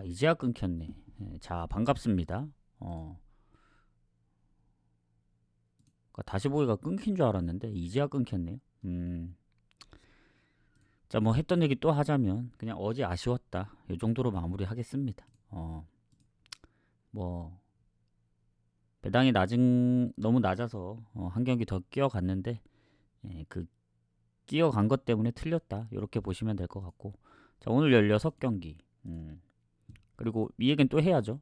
이제야 끊겼네. 자, 반갑습니다. 다시 보기가 끊긴 줄 알았는데 이제야 끊겼네요. 자, 뭐 했던 얘기 또 하자면 그냥 어제 아쉬웠다. 이 정도로 마무리하겠습니다. 뭐 배당이 너무 낮아서 한 경기 더 끼어갔는데 그 끼어간 것 때문에 틀렸다. 이렇게 보시면 될 것 같고, 자, 오늘 16경기. 그리고 이 얘기는 또 해야죠.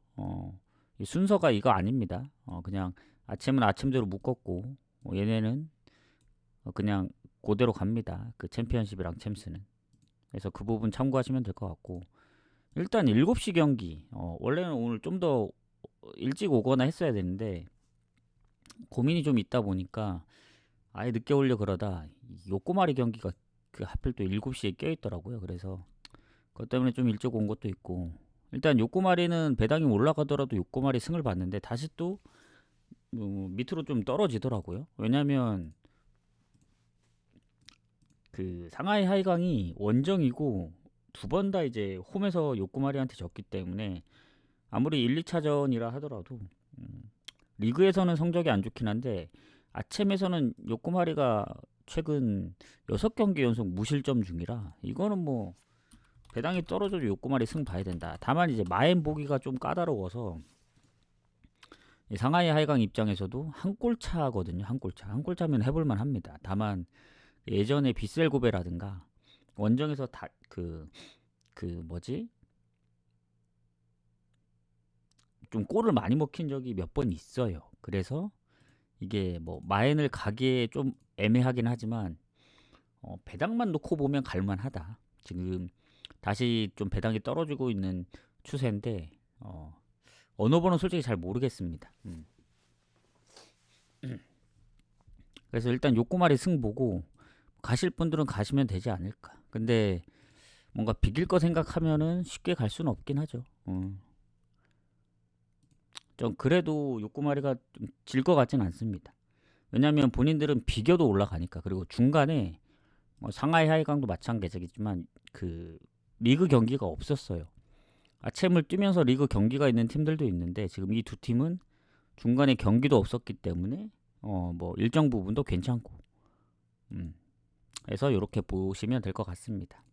이 순서가 이거 아닙니다. 그냥 아침은 아침대로 묶었고, 얘네는 그냥 그대로 갑니다. 그 챔피언십이랑 챔스는. 그래서 그 부분 참고하시면 될 것 같고, 일단 7시 경기. 원래는 오늘 좀 더 일찍 오거나 했어야 되는데 고민이 좀 있다 보니까 아예 늦게 오려 그러다 요꼬마리 경기가 그 하필 또 7시에 껴있더라고요. 그래서 그것 때문에 좀 일찍 온 것도 있고, 일단 요꼬마리는 배당이 올라가더라도 요꼬마리 승을 봤는데 다시 또 밑으로 좀 떨어지더라고요. 왜냐면 그 상하이 하이강이 원정이고 두 번 다 이제 홈에서 요코마리한테 졌기 때문에 아무리 1, 2차전이라 하더라도 리그에서는 성적이 안 좋긴 한데 아챔에서는 요코마리가 최근 6경기 연속 무실점 중이라 이거는 뭐 배당이 떨어져도 요코마리 승 봐야 된다. 다만 이제 마엔 보기가 좀 까다로워서 상하이 하이강 입장에서도 한 골 차거든요. 한 골 차. 한 골 차면 해볼만 합니다. 다만 예전에 비셀고베라든가 원정에서 그 뭐지? 좀 골을 많이 먹힌 적이 몇 번 있어요. 그래서 이게 뭐 마엔을 가기에 좀 애매하긴 하지만 배당만 놓고 보면 갈만하다. 지금 다시 좀 배당이 떨어지고 있는 추세인데 어느 번은 솔직히 잘 모르겠습니다. 그래서 일단 요코마리 승 보고 가실 분들은 가시면 되지 않을까. 근데 뭔가 비길 거 생각하면은 쉽게 갈 수는 없긴 하죠. 좀 그래도 요코마리가 질 것 같진 않습니다. 왜냐하면 본인들은 비겨도 올라가니까. 그리고 중간에 뭐 상하이 하이강도 마찬가지겠지만 그 리그 경기가 없었어요. 아챔을 뛰면서 리그 경기가 있는 팀들도 있는데 지금 이 두 팀은 중간에 경기도 없었기 때문에 뭐 일정 부분도 괜찮고, 그래서 이렇게 보시면 될 것 같습니다.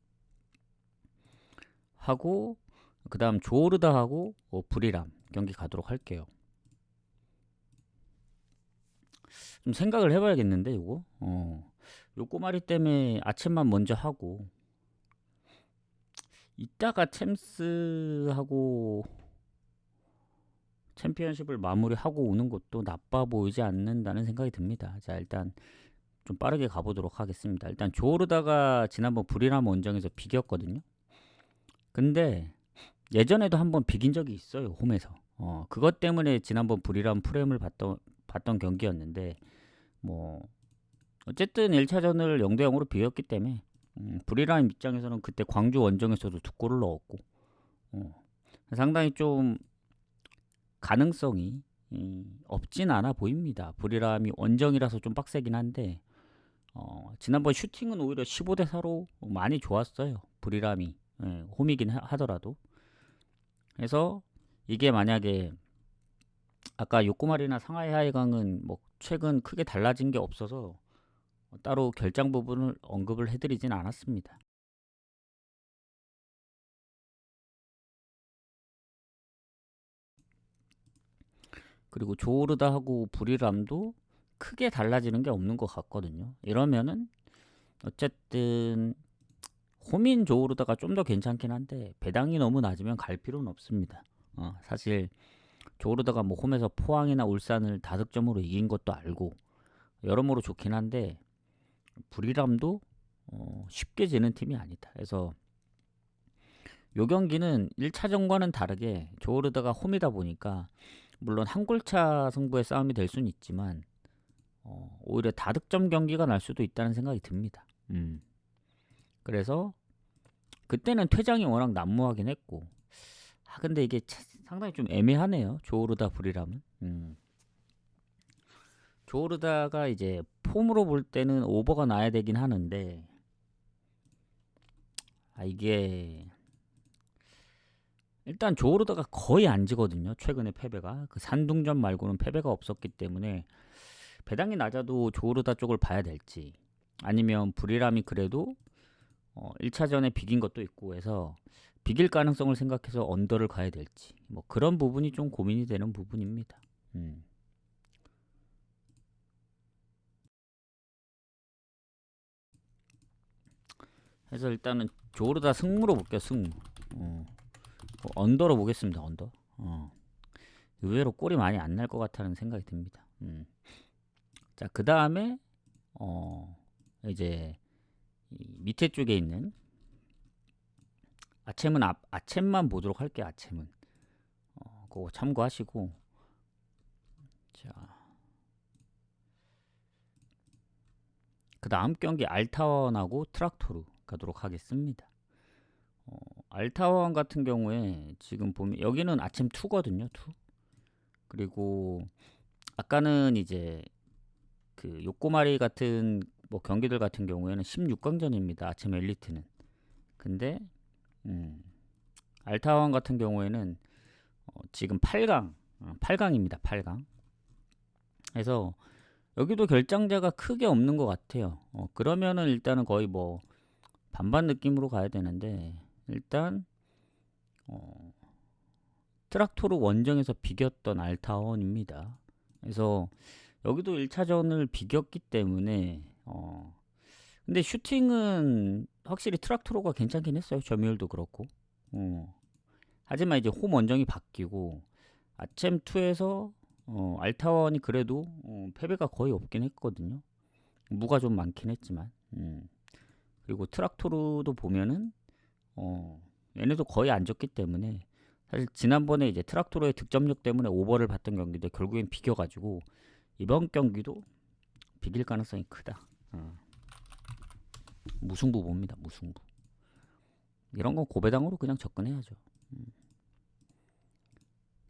하고 그다음 조르다하고 브리람 경기 가도록 할게요. 좀 생각을 해봐야겠는데 이거 요 꼬마리 때문에 아침만 먼저 하고 이따가 챔스하고 챔피언십을 마무리하고 오는 것도 나빠 보이지 않는다는 생각이 듭니다. 자, 일단 좀 빠르게 가보도록 하겠습니다. 일단 조르다가 지난번 브리람 원정에서 비겼거든요. 근데 예전에도 한번 비긴 적이 있어요, 홈에서. 그것 때문에 지난번 브리람 프레임을 봤던 경기였는데 뭐 어쨌든 1차전을 0대 0으로 비겼기 때문에 브리람 입장에서는 그때 광주 원정에서도 두 골을 넣었고 상당히 좀 가능성이 없진 않아 보입니다. 브리람이 원정이라서 좀 빡세긴 한데 지난번 슈팅은 오히려 15대 4로 많이 좋았어요. 브리람이 홈이긴 하더라도. 그래서 이게 만약에 아까 요코마리나 상하이 하이강은 뭐 최근 크게 달라진 게 없어서 따로 결장 부분을 언급을 해드리진 않았습니다. 그리고 조르다하고 브리람도 크게 달라지는 게 없는 것 같거든요. 이러면은 어쨌든 홈인 조르다가 좀 더 괜찮긴 한데 배당이 너무 낮으면 갈 필요는 없습니다. 사실 조르다가 뭐 홈에서 포항이나 울산을 5점으로 이긴 것도 알고 여러모로 좋긴 한데 브리람도 쉽게 지는 팀이 아니다. 그래서 요 경기는 1차전과는 다르게 조르다가 홈이다 보니까 물론 한 골차 승부의 싸움이 될 수는 있지만 오히려 다득점 경기가 날 수도 있다는 생각이 듭니다. 그래서 그때는 퇴장이 워낙 난무하긴 했고 근데 이게 상당히 좀 애매하네요. 조르다 브리람은. 조르다가 이제 폼으로 볼 때는 오버가 나야 되긴 하는데 이게 일단 조르다가 거의 안 지거든요. 최근에 패배가 그 산둥전 말고는 패배가 없었기 때문에 배당이 낮아도 조르다 쪽을 봐야 될지 아니면 불이람이 그래도 1차전에 비긴 것도 있고 해서 비길 가능성을 생각해서 언더를 가야 될지 뭐 그런 부분이 좀 고민이 되는 부분입니다. 그래서 일단은 조르다 승무로 볼게요. 승무. 언더로 보겠습니다. 언더. 의외로 골이 많이 안 날 것 같다는 생각이 듭니다. 자, 그 다음에 이제 이 밑에 쪽에 있는 아챔은 아챔만 보도록 할게요. 아챔은 그거 참고하시고 자, 그 다음 경기 알타원하고 트락토르 가도록 하겠습니다. 알타원 같은 경우에 지금 보면 여기는 아챔 2거든요. 2. 그리고 아까는 이제 그 요코마리 같은 뭐 경기들 같은 경우에는 16강전입니다. 아침 엘리트는. 근데 알타원 같은 경우에는 지금 8강, 8강입니다. 8강. 그래서 여기도 결장자가 크게 없는 것 같아요. 그러면은 일단은 거의 뭐 반반 느낌으로 가야 되는데 일단 트락토르 원정에서 비겼던 알타원입니다. 그래서 여기도 1차전을 비겼기 때문에 근데 슈팅은 확실히 트락토르가 괜찮긴 했어요. 점유율도 그렇고. 하지만 이제 홈 원정이 바뀌고 아챔2에서 알타원이 그래도 패배가 거의 없긴 했거든요. 무가 좀 많긴 했지만 그리고 트락토르도 보면은 얘네도 거의 안 졌기 때문에 사실 지난번에 이제 트락토르의 득점력 때문에 오버를 봤던 경기도 결국엔 비겨가지고 이번 경기도 비길 가능성이 크다. 무승부 봅니다. 무승부. 이런 건 고배당으로 그냥 접근해야죠.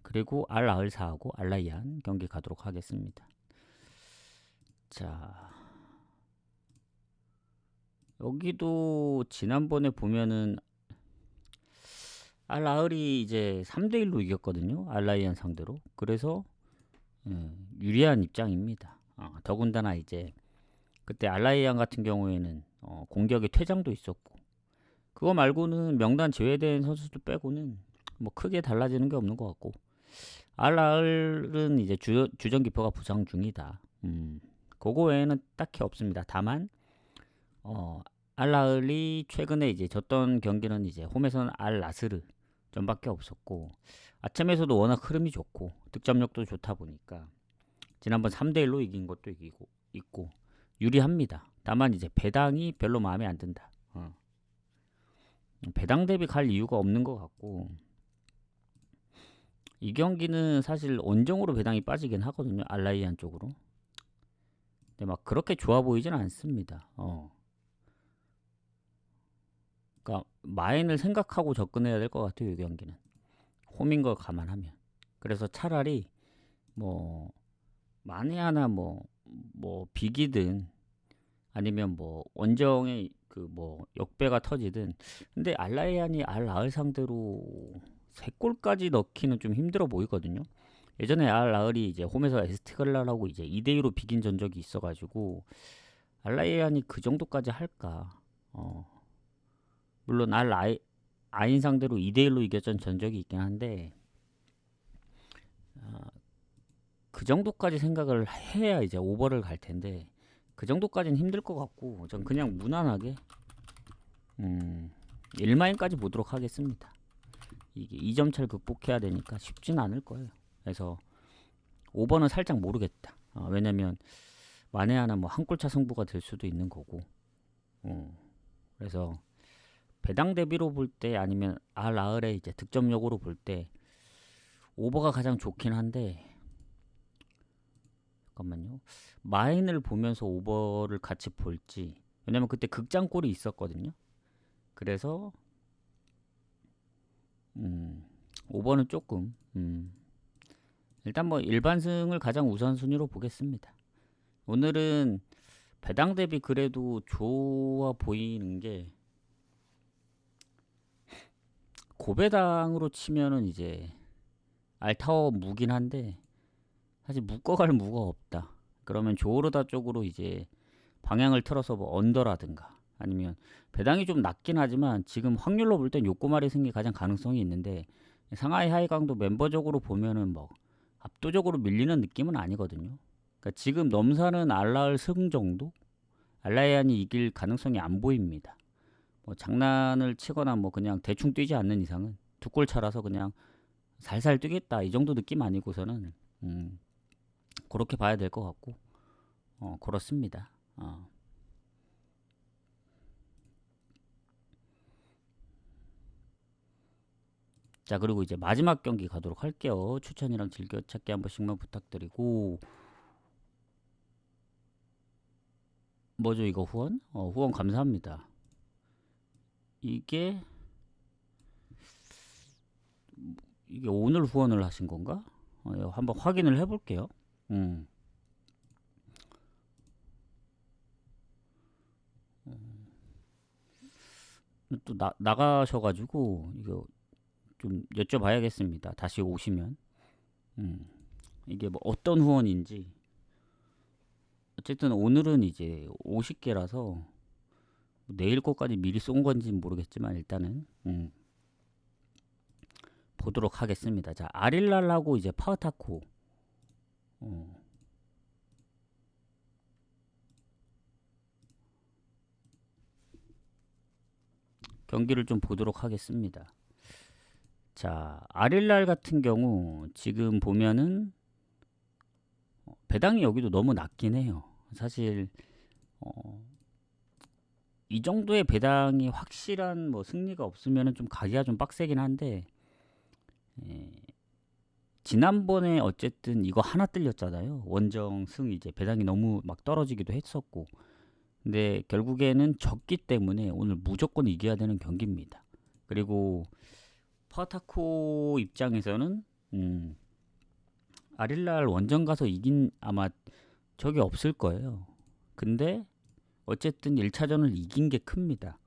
그리고 알라을사하고 알라이안 경기 가도록 하겠습니다. 자, 여기도 지난번에 보면은 알라을이 이제 3대1로 이겼거든요. 알라이안 상대로. 그래서 유리한 입장입니다. 더군다나 이제 그때 알라이안 같은 경우에는 공격에 퇴장도 있었고 그거 말고는 명단 제외된 선수들 빼고는 뭐 크게 달라지는 게 없는 것 같고 알라을은 이제 주전 기퍼가 부상 중이다. 그거 외에는 딱히 없습니다. 다만 알라을이 최근에 이제 졌던 경기는 이제 홈에서는 알나스르 전밖에 없었고 아침에서도 워낙 흐름이 좋고 득점력도 좋다 보니까 지난번 3대1로 이긴 것도 이기고 있고 유리합니다. 다만 이제 배당이 별로 마음에 안 든다. 배당 대비 갈 이유가 없는 것 같고 이 경기는 사실 원정으로 배당이 빠지긴 하거든요. 알라이안 쪽으로. 근데 막 그렇게 좋아 보이진 않습니다. 그러니까 마인을 생각하고 접근해야 될 것 같아요. 이 경기는 홈인 걸 감안하면. 그래서 차라리 뭐 만에 하나 뭐 비기든 아니면 뭐 원정에 그 뭐 역배가 터지든 근데 알라이안이 알라을 상대로 3골까지 넣기는 좀 힘들어 보이거든요. 예전에 알라을이 이제 홈에서 에스티글라라고 이제 2대2로 비긴 전적이 있어가지고 알라이안이 그 정도까지 할까? 물론 아인 상대로 2대1로 이겼던 전적이 있긴 한데 그 정도까지 생각을 해야 이제 오버를 갈 텐데 그 정도까지는 힘들 것 같고 전 그냥 무난하게 1마인까지 보도록 하겠습니다. 이게 2점 차를 극복해야 되니까 쉽진 않을 거예요. 그래서 5번은 살짝 모르겠다. 왜냐면 만에 하나 뭐 한 골차 승부가 될 수도 있는 거고. 그래서 배당 대비로 볼 때 아니면 알라을의 이제 득점력으로 볼 때 오버가 가장 좋긴 한데 잠깐만요. 마인을 보면서 오버를 같이 볼지. 왜냐면 그때 극장골이 있었거든요. 그래서 5번은 조금 일단 뭐 일반승을 가장 우선순위로 보겠습니다. 오늘은 배당 대비 그래도 좋아 보이는 게 고배당으로 치면은 이제 알타워 무긴 한데 사실 묶어갈 무가 없다. 그러면 조르다 쪽으로 이제 방향을 틀어서 뭐 언더라든가 아니면 배당이 좀 낮긴 하지만 지금 확률로 볼 땐 요꼬마리 승리 가장 가능성이 있는데 상하이 하이강도 멤버적으로 보면은 뭐 압도적으로 밀리는 느낌은 아니거든요. 그러니까 지금 넘사는 알라을 승 정도? 알라이안이 이길 가능성이 안 보입니다. 뭐 장난을 치거나 뭐 그냥 대충 뛰지 않는 이상은 두 골 차라서 그냥 살살 뛰겠다 이 정도 느낌 아니고서는 그렇게 봐야 될 것 같고 그렇습니다. 자, 그리고 이제 마지막 경기 가도록 할게요. 추천이랑 즐겨찾기 한 번씩만 부탁드리고. 뭐죠 이거 후원? 후원 감사합니다. 이게 오늘 후원을 하신 건가? 한번 확인을 해볼게요. 또 나가셔가지고 이거 좀 여쭤봐야겠습니다. 다시 오시면 이게 뭐 어떤 후원인지. 어쨌든 오늘은 이제 50개라서 내일 거까지 미리 쏜 건지는 모르겠지만 일단은 보도록 하겠습니다. 자, 아릴랄하고 이제 파우타코 경기를 좀 보도록 하겠습니다. 자, 아릴랄 같은 경우 지금 보면은 배당이 여기도 너무 낮긴 해요. 사실 이 정도의 배당이 확실한 뭐 승리가 없으면은 좀 가기가 좀 빡세긴 한데 지난번에 어쨌든 이거 하나 뜰렸잖아요. 원정 승 이제 배당이 너무 막 떨어지기도 했었고 근데 결국에는 졌기 때문에 오늘 무조건 이겨야 되는 경기입니다. 그리고 파타코 입장에서는 아릴랄 원정 가서 이긴 아마 적이 없을 거예요. 근데 어쨌든 1차전을 이긴 게 큽니다.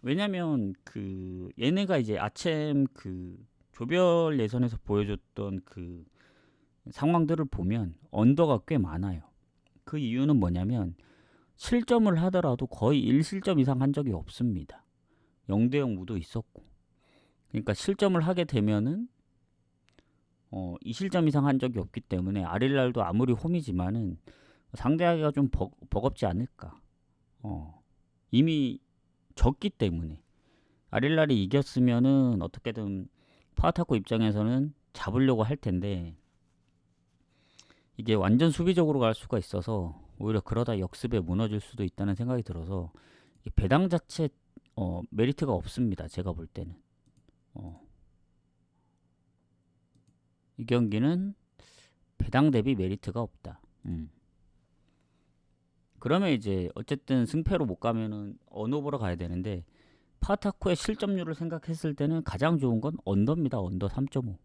왜냐면 그 얘네가 이제 아챔 그 조별 예선에서 보여줬던 그 상황들을 보면 언더가 꽤 많아요. 그 이유는 뭐냐면 실점을 하더라도 거의 1실점 이상 한 적이 없습니다. 0대0 무도 있었고 그러니까 실점을 하게 되면은 2실점 이상 한 적이 없기 때문에 아릴랄도 아무리 홈이지만은 상대하기가 좀 버겁지 않을까. 이미 졌기 때문에 아릴랄이 이겼으면은 어떻게든 파타코 입장에서는 잡으려고 할 텐데 이게 완전 수비적으로 갈 수가 있어서 오히려 그러다 역습에 무너질 수도 있다는 생각이 들어서 배당 자체 메리트가 없습니다. 제가 볼 때는 이 경기는 배당 대비 메리트가 없다. 그러면 이제 어쨌든 승패로 못 가면은 언어 보러 가야 되는데 파타코의 실점률을 생각했을 때는 가장 좋은 건 언더입니다. 언더 3.5.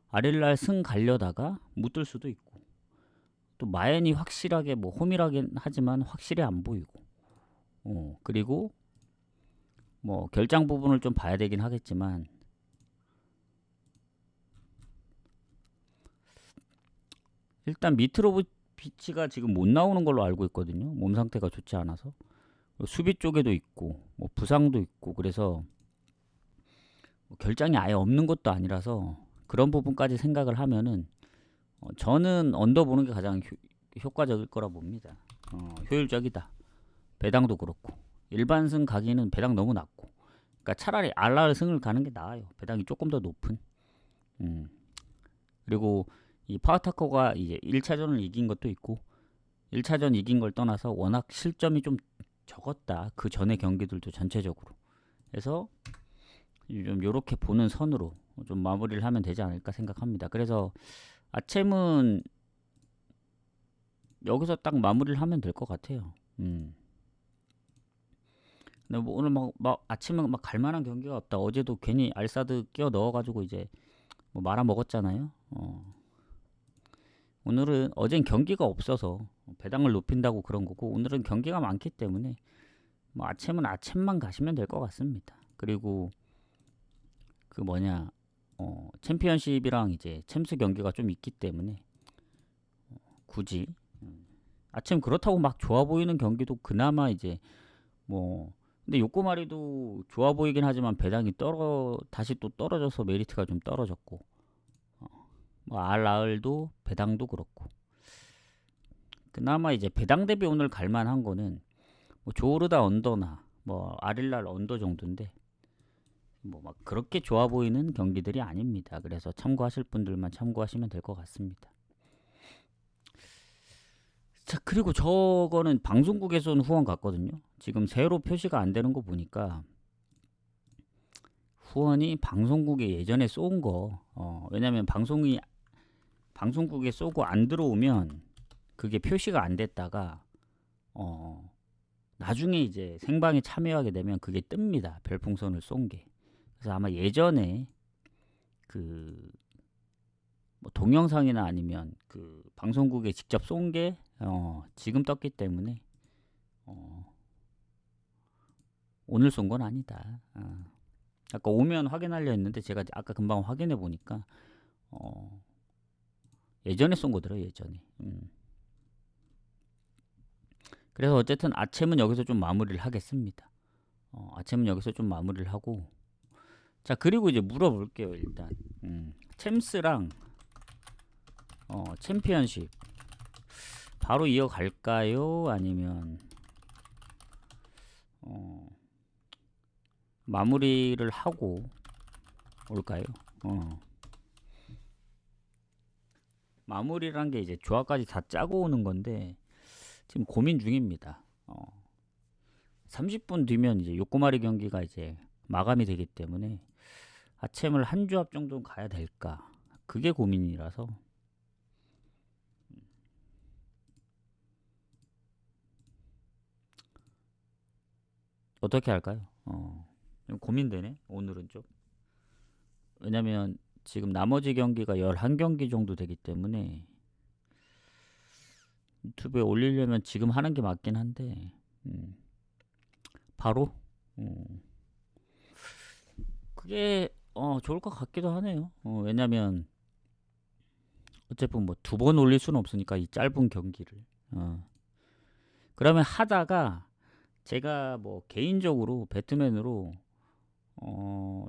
아릴랄 승 가려다가 못 들 수도 있고 또 마엔이 확실하게 뭐 홈이라긴 하지만 확실히 안 보이고 그리고 뭐 결장 부분을 좀 봐야 되긴 하겠지만 일단 미트로비치가 지금 못 나오는 걸로 알고 있거든요. 몸 상태가 좋지 않아서 수비 쪽에도 있고 뭐 부상도 있고 그래서 뭐 결장이 아예 없는 것도 아니라서 그런 부분까지 생각을 하면은 저는 언더 보는 게 가장 효과적일 거라 봅니다. 효율적이다. 배당도 그렇고 일반승 가기는 배당 너무 낮고 그러니까 차라리 알라르 승을 가는 게 나아요. 배당이 조금 더 높은. 그리고 이 파우타코가 이제 1차전을 이긴 것도 있고 1차전 이긴 걸 떠나서 워낙 실점이 좀 적었다. 그 전에 경기들도 전체적으로. 그래서 좀 요렇게 보는 선으로 좀 마무리를 하면 되지 않을까 생각합니다. 그래서 아챔은 여기서 딱 마무리를 하면 될 것 같아요. 근데 뭐 오늘 막 아침에 막 갈만한 경기가 없다. 어제도 괜히 알사드 끼워 넣어가지고 이제 뭐 말아 먹었잖아요. 오늘은 어젠 경기가 없어서 배당을 높인다고 그런 거고 오늘은 경기가 많기 때문에 뭐 아챔은 아챔만 가시면 될 것 같습니다. 그리고 그 뭐냐 챔피언십이랑 이제 챔스 경기가 좀 있기 때문에 굳이 아침 그렇다고 막 좋아 보이는 경기도 그나마 이제 뭐 근데 요코마리도 좋아 보이긴 하지만 배당이 다시 또 떨어져서 메리트가 좀 떨어졌고 뭐 알라을도 배당도 그렇고 그나마 이제 배당 대비 오늘 갈만한 거는 뭐 조르다 언더나 뭐 아릴랄 언더 정도인데 뭐 막 그렇게 좋아 보이는 경기들이 아닙니다. 그래서 참고하실 분들만 참고하시면 될 것 같습니다. 자, 그리고 저거는 방송국에서는 후원 갔거든요. 지금 새로 표시가 안 되는 거 보니까 후원이 방송국에 예전에 쏜 거, 왜냐면 방송국에 쏘고 안 들어오면 그게 표시가 안 됐다가, 나중에 이제 생방에 참여하게 되면 그게 뜹니다. 별풍선을 쏜 게. 그래서 아마 예전에 그 뭐 동영상이나 아니면 그 방송국에 직접 쏜 게 지금 떴기 때문에 오늘 쏜 건 아니다. 아까 오면 확인하려 했는데 제가 아까 금방 확인해 보니까 예전에 쏜 거더라 예전에. 그래서 어쨌든 아침은 여기서 좀 마무리를 하겠습니다. 아침은 여기서 좀 마무리를 하고 자 그리고 이제 물어볼게요 일단 챔스랑 챔피언십 바로 이어갈까요? 아니면 마무리를 하고 올까요? 마무리란 게 이제 조합까지 다 짜고 오는 건데 지금 고민 중입니다. 30분 뒤면 이제 요코마리 경기가 이제 마감이 되기 때문에 아침을 한 조합 정도 가야 될까? 그게 고민이라서 어떻게 할까요? 좀 고민되네. 오늘은 좀. 왜냐면 지금 나머지 경기가 11경기 정도 되기 때문에 유튜브에 올리려면 지금 하는 게 맞긴 한데 바로 그게 좋을 것 같기도 하네요. 왜냐면 어쨌든 뭐 2번 올릴 수는 없으니까 이 짧은 경기를 그러면 하다가 제가 뭐 개인적으로 배트맨으로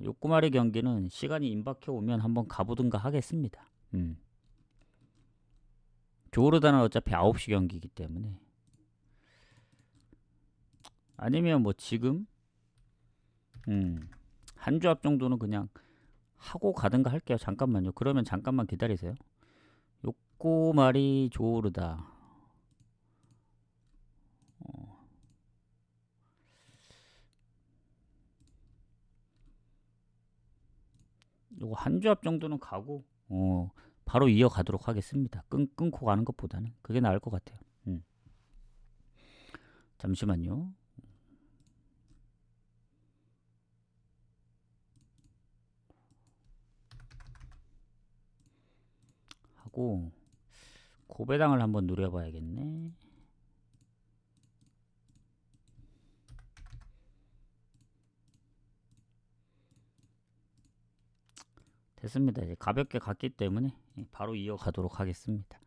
요코마리 경기는 시간이 임박해 오면 한번 가보든가 하겠습니다. 조르다는 어차피 9시 경기이기 때문에 아니면 뭐 지금 한 조합 정도는 그냥 하고 가든가 할게요. 잠깐만요. 그러면 잠깐만 기다리세요. 요코마리 조르다 요거 한 조합 정도는 가고 바로 이어가도록 하겠습니다. 끊고 가는 것보다는 그게 나을 것 같아요. 잠시만요. 하고 고배당을 한번 노려봐야겠네. 됐습니다. 이제 가볍게 갔기 때문에 바로 이어가도록 하겠습니다.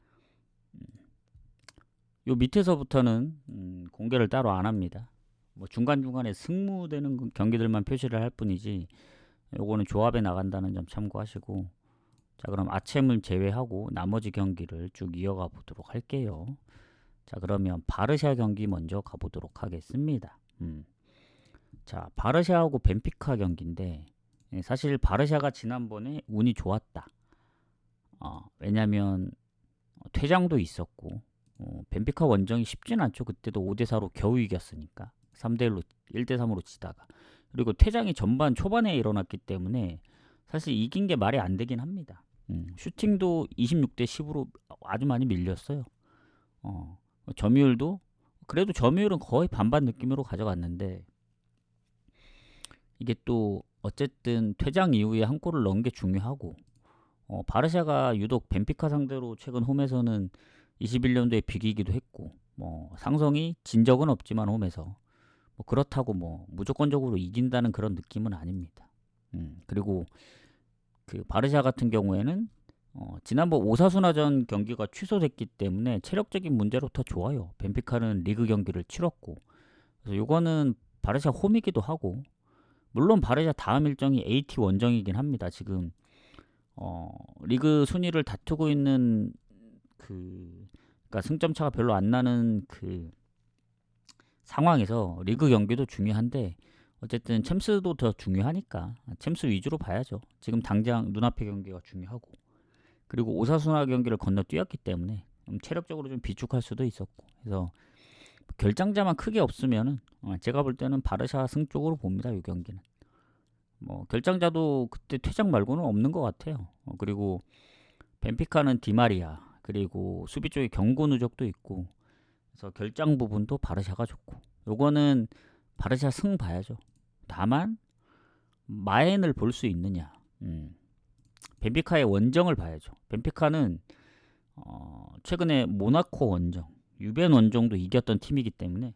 요 밑에서부터는 공개를 따로 안 합니다. 뭐 중간중간에 승무되는 경기들만 표시를 할 뿐이지 요거는 조합에 나간다는 점 참고하시고 자 그럼 아침을 제외하고 나머지 경기를 쭉 이어가 보도록 할게요. 자 그러면 바르샤 경기 먼저 가보도록 하겠습니다. 자 바르샤하고 벤피카 경기인데 사실 바르샤가 지난번에 운이 좋았다. 왜냐면 퇴장도 있었고 벤피카 원정이 쉽진 않죠. 그때도 5대4로 겨우 이겼으니까 3대1로 1대3으로 지다가 그리고 퇴장이 전반 초반에 일어났기 때문에 사실 이긴 게 말이 안 되긴 합니다. 슈팅도 26대10으로 아주 많이 밀렸어요. 점유율도 그래도 점유율은 거의 반반 느낌으로 가져갔는데 이게 또 어쨌든 퇴장 이후에 한 골을 넣은 게 중요하고 바르샤가 유독 벤피카 상대로 최근 홈에서는 21년도에 비기기도 했고 뭐 상성이 진 적은 없지만 홈에서 뭐 그렇다고 뭐 무조건적으로 이긴다는 그런 느낌은 아닙니다. 그리고 그 바르샤 같은 경우에는 지난번 오사수나전 경기가 취소됐기 때문에 체력적인 문제로 더 좋아요. 벤피카는 리그 경기를 치렀고, 그래서 요거는 바르샤 홈이기도 하고, 물론 바르샤 다음 일정이 AT 원정이긴 합니다. 지금 리그 순위를 다투고 있는 그러니까 승점 차가 별로 안 나는 그 상황에서 리그 경기도 중요한데, 어쨌든 챔스도 더 중요하니까 챔스 위주로 봐야죠. 지금 당장 눈앞의 경기가 중요하고, 그리고 오사수나 경기를 건너뛰었기 때문에 체력적으로 좀 비축할 수도 있었고, 그래서 결장자만 크게 없으면은 제가 볼 때는 바르샤 승 쪽으로 봅니다. 이 경기는 뭐 결장자도 그때 퇴장 말고는 없는 것 같아요. 그리고 벤피카는 디마리아, 그리고 수비 쪽에 경고 누적도 있고, 그래서 결장 부분도 바르샤가 좋고, 요거는 바르샤 승 봐야죠. 다만 마엔을 볼 수 있느냐, 벤피카의 원정을 봐야죠. 벤피카는 최근에 모나코 원정, 유벤 원정도 이겼던 팀이기 때문에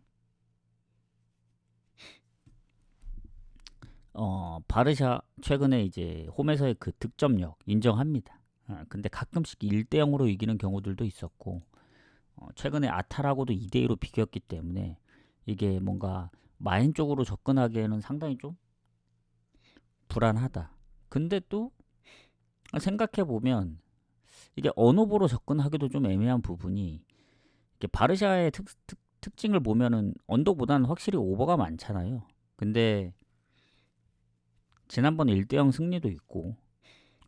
바르샤 최근에 이제 홈에서의 그 득점력 인정합니다. 근데 가끔씩 1대 0으로 이기는 경우들도 있었고, 최근에 아탈하고도 2대 2로 비겼기 때문에 이게 뭔가 마인 쪽으로 접근하기에는 상당히 좀 불안하다. 근데 또 생각해 보면 이게 언어보로 접근하기도 좀 애매한 부분이, 이게 바르샤의 특징을 보면은 언더보다는 확실히 오버가 많잖아요. 근데 지난번에 1대0 승리도 있고,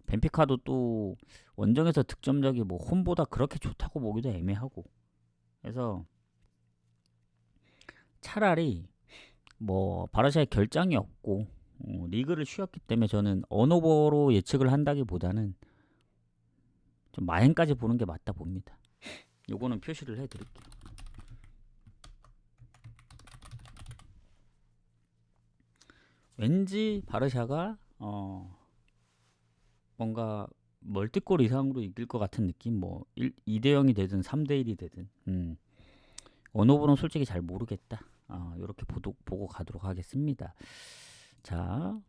벤피카도 또 원정에서 득점력이 뭐 홈보다 그렇게 좋다고 보기도 애매하고, 그래서 차라리 뭐 바르샤의 결장이 없고 리그를 쉬었기 때문에 저는 언오버로 예측을 한다기보다는 좀 마행까지 보는 게 맞다 봅니다. 요거는 표시를 해드릴게요. 왠지 바르샤가 뭔가 멀티골 이상으로 이길 것 같은 느낌, 뭐 2대 0이 되든 3대 1이 되든, 언어보는 솔직히 잘 모르겠다. 이렇게 보고 가도록 하겠습니다. 자,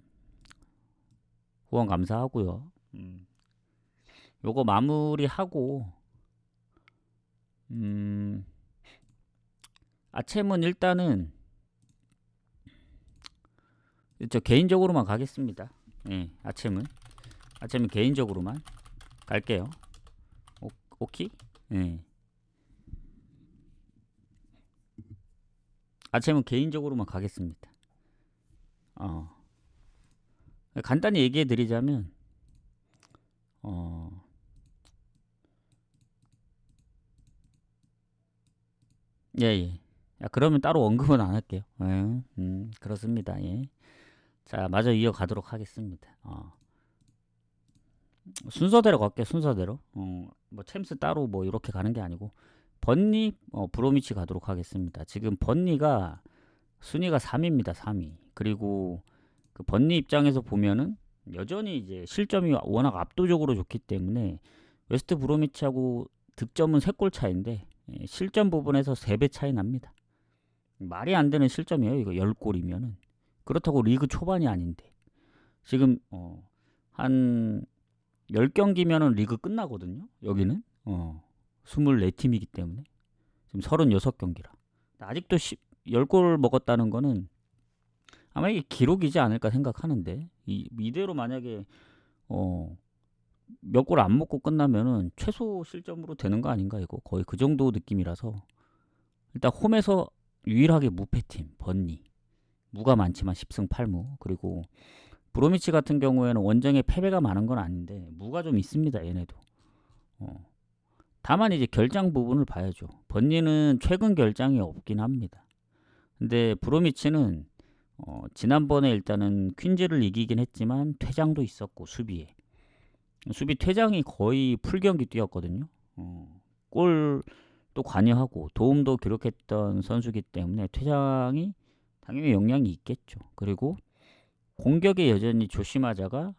후원 감사하고요. 요거 마무리하고, 아챔은 일단은 저 개인적으로만 가겠습니다. 예, 아챔은 개인적으로만 갈게요. 오케이? 예. 아챔은 개인적으로만 가겠습니다. 간단히 얘기해 드리자면, 예. 야, 그러면 따로 언급은 안 할게요. 그렇습니다. 예. 자, 마저 이어가도록 하겠습니다. 순서대로 갈게요. 순서대로. 뭐 챔스 따로 뭐 이렇게 가는 게 아니고, 번니, 브로미치 가도록 하겠습니다. 지금 번니가 순위가 3위입니다. 3위. 그리고 그 번니 입장에서 보면은 여전히 이제 실점이 워낙 압도적으로 좋기 때문에 웨스트 브로미치하고 득점은 3골 차인데 실점 부분에서 3배 차이 납니다. 말이 안 되는 실점이에요. 이거 10골이면은. 그렇다고 리그 초반이 아닌데. 지금 한 10경기면은 리그 끝나거든요. 여기는 24팀이기 때문에 지금 36경기라. 아직도 10골 먹었다는 거는 아마 이게 기록이지 않을까 생각하는데, 이대로 만약에 몇 골 안 먹고 끝나면은 최소 실점으로 되는 거 아닌가, 이거 거의 그 정도 느낌이라서. 일단 홈에서 유일하게 무패팀 번니, 무가 많지만 10승 8무. 그리고 브로미치 같은 경우에는 원정에 패배가 많은 건 아닌데 무가 좀 있습니다, 얘네도. 다만 이제 결장 부분을 봐야죠. 번니는 최근 결장이 없긴 합니다. 근데 브로미치는 지난번에 일단은 퀸즈를 이기긴 했지만 퇴장도 있었고, 수비 퇴장이 거의 풀경기 뛰었거든요. 골도 관여하고 도움도 기록했던 선수기 때문에 퇴장이 당연히 영향이 있겠죠. 그리고 공격에 여전히 조시마자가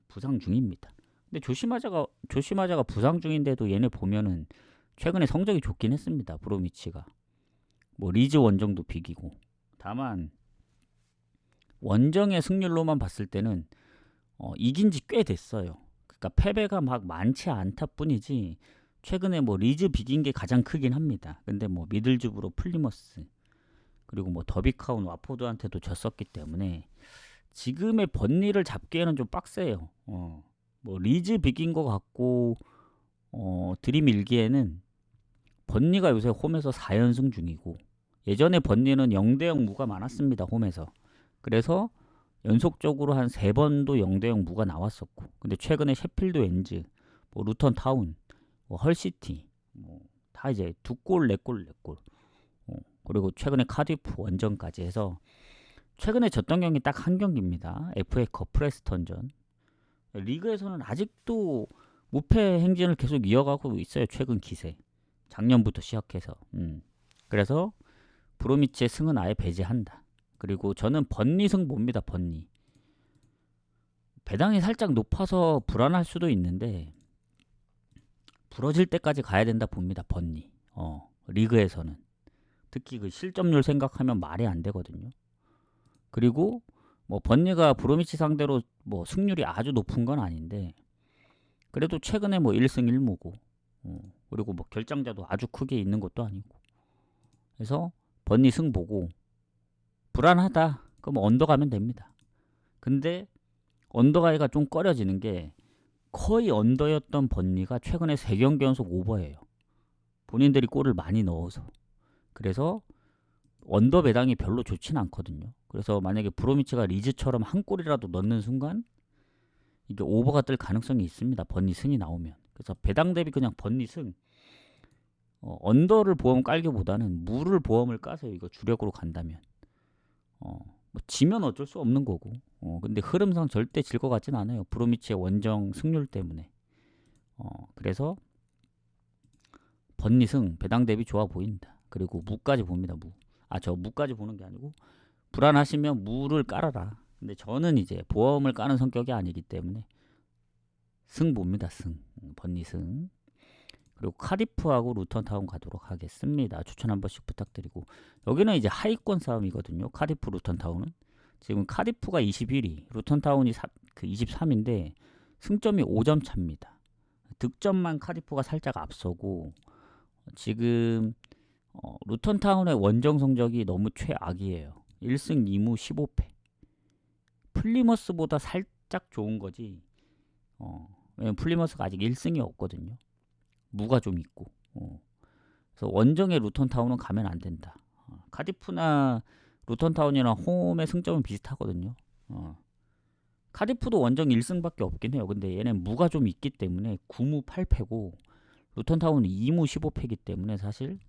부상 중입니다. 근데 조시마자가 부상 중인데도 얘네 보면은 최근에 성적이 좋긴 했습니다. 브로미치가 뭐 리즈 원정도 비기고. 다만 원정의 승률로만 봤을 때는 이긴 지 꽤 됐어요. 그러니까 패배가 막 많지 않다 뿐이지 최근에 뭐 리즈 비긴 게 가장 크긴 합니다. 근데 뭐 미들즈브로 플리머스 그리고 뭐 더비카운 와포드한테도 졌었기 때문에 지금의 번니를 잡기에는 좀 빡세요. 뭐 리즈 비긴 거 같고 들이밀기에는 번니가 요새 홈에서 4연승 중이고 예전에 번니는 0대0 무가 많았습니다. 홈에서. 그래서 연속적으로 한 3번도 0대0 무가 나왔었고 근데 최근에 셰필드 웬즈, 뭐 루턴 타운, 뭐 헐시티 다 이제 2골, 4골, 4골 그리고 최근에 카디프 원정까지 해서 최근에 졌던 경기 딱 한 경기입니다. FA컵 프레스턴전. 리그에서는 아직도 무패 행진을 계속 이어가고 있어요. 최근 기세. 작년부터 시작해서. 그래서 브로미치의 승은 아예 배제한다. 그리고 저는 번니승 봅니다. 번니. 배당이 살짝 높아서 불안할 수도 있는데 부러질 때까지 가야 된다 봅니다. 번니. 리그에서는. 특히 그 실점률 생각하면 말이 안 되거든요. 그리고 뭐 번니가 브로미치 상대로 뭐 승률이 아주 높은 건 아닌데 그래도 최근에 뭐 1승 1무고 그리고 뭐 결장자도 아주 크게 있는 것도 아니고 그래서 번니 승 보고 불안하다 그럼 언더 가면 됩니다. 근데 언더가이가 좀 꺼려지는 게 거의 언더였던 번니가 최근에 3경기 연속 오버예요. 본인들이 골을 많이 넣어서. 그래서 언더 배당이 별로 좋진 않거든요. 그래서 만약에 브로미치가 리즈처럼 한 골이라도 넣는 순간 이게 오버가 뜰 가능성이 있습니다. 번니 승이 나오면. 그래서 배당 대비 그냥 번니 승. 언더를 보험 깔기보다는 무를 보험을 까세요. 이거 주력으로 간다면. 뭐 지면 어쩔 수 없는 거고. 근데 흐름상 절대 질 것 같진 않아요. 브로미치의 원정 승률 때문에. 그래서 번니 승 배당 대비 좋아 보인다. 그리고 무까지 봅니다. 무. 저 무까지 보는 게 아니고 불안하시면 무를 깔아라. 근데 저는 이제 보험을 까는 성격이 아니기 때문에 승 봅니다. 승. 번니 승. 그리고 카디프하고 루턴타운 가도록 하겠습니다. 추천 한 번씩 부탁드리고 여기는 이제 하위권 싸움이거든요. 카디프 루턴타운은 지금 카디프가 21위, 루턴타운이 23인데 승점이 5점 차입니다. 득점만 카디프가 살짝 앞서고 지금 루턴타운의 원정 성적이 너무 최악이에요. 1승 2무 15패. 플리머스보다 살짝 좋은 거지. 왜냐면 플리머스가 아직 1승이 없거든요. 무가 좀 있고. 그래서 원정의 루턴타운은 가면 안 된다. 카디프나 루턴타운이랑 홈의 승점은 비슷하거든요. 카디프도 원정 1승밖에 없긴 해요. 근데 얘는 무가 좀 있기 때문에 9무 8패고 루턴타운은 2무 15패이기 때문에 사실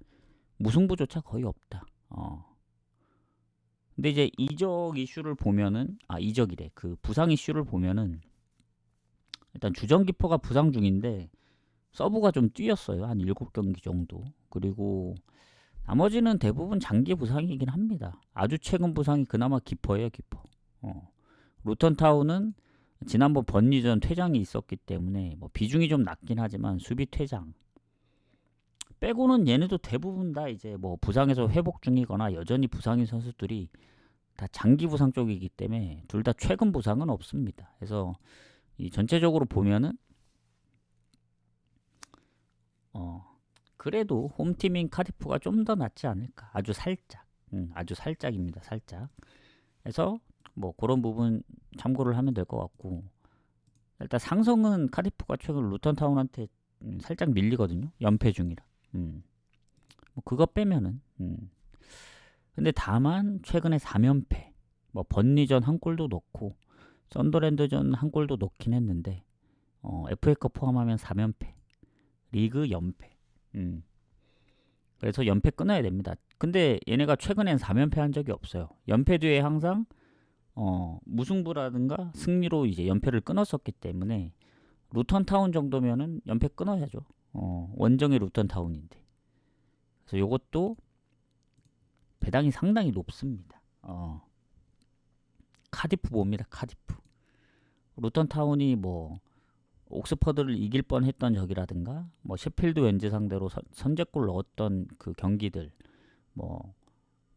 무승부조차 거의 없다. 근데 이제 이적 이슈를 보면은 이적이래. 그 부상 이슈를 보면은 일단 주전기퍼가 부상 중인데 서브가 좀 뛰었어요. 한 7경기 정도. 그리고 나머지는 대부분 장기 부상이긴 합니다. 아주 최근 부상이 그나마 기퍼예요. 기퍼. 루턴타운은 지난번 번니전 퇴장이 있었기 때문에 뭐 비중이 좀 낮긴 하지만 수비 퇴장 빼고는 얘네도 대부분 다 이제 뭐 부상에서 회복 중이거나 여전히 부상인 선수들이 다 장기 부상 쪽이기 때문에 둘 다 최근 부상은 없습니다. 그래서 이 전체적으로 보면은 그래도 홈팀인 카디프가 좀 더 낫지 않을까. 아주 살짝. 아주 살짝입니다. 살짝. 그래서 뭐 그런 부분 참고를 하면 될 것 같고 일단 상성은 카디프가 최근 루턴타운한테 살짝 밀리거든요. 연패 중이라. 뭐 그거 빼면은 근데 다만 최근에 3연패 뭐 번니전 한 골도 넣고 썬더랜드전 한 골도 넣긴 했는데 FA컵 포함하면 3연패 리그 연패 그래서 연패 끊어야 됩니다. 근데 얘네가 최근엔 3연패 한 적이 없어요. 연패 뒤에 항상 무승부라든가 승리로 이제 연패를 끊었었기 때문에 루턴타운 정도면은 연패 끊어야죠. 원정의 루턴타운인데. 그래서 요것도 배당이 상당히 높습니다. 카디프 봅니다. 카디프. 루턴타운이 뭐 옥스퍼드를 이길 뻔했던 적이라든가 뭐 셰필드 웬즈 상대로 선제골 넣었던 그 경기들 뭐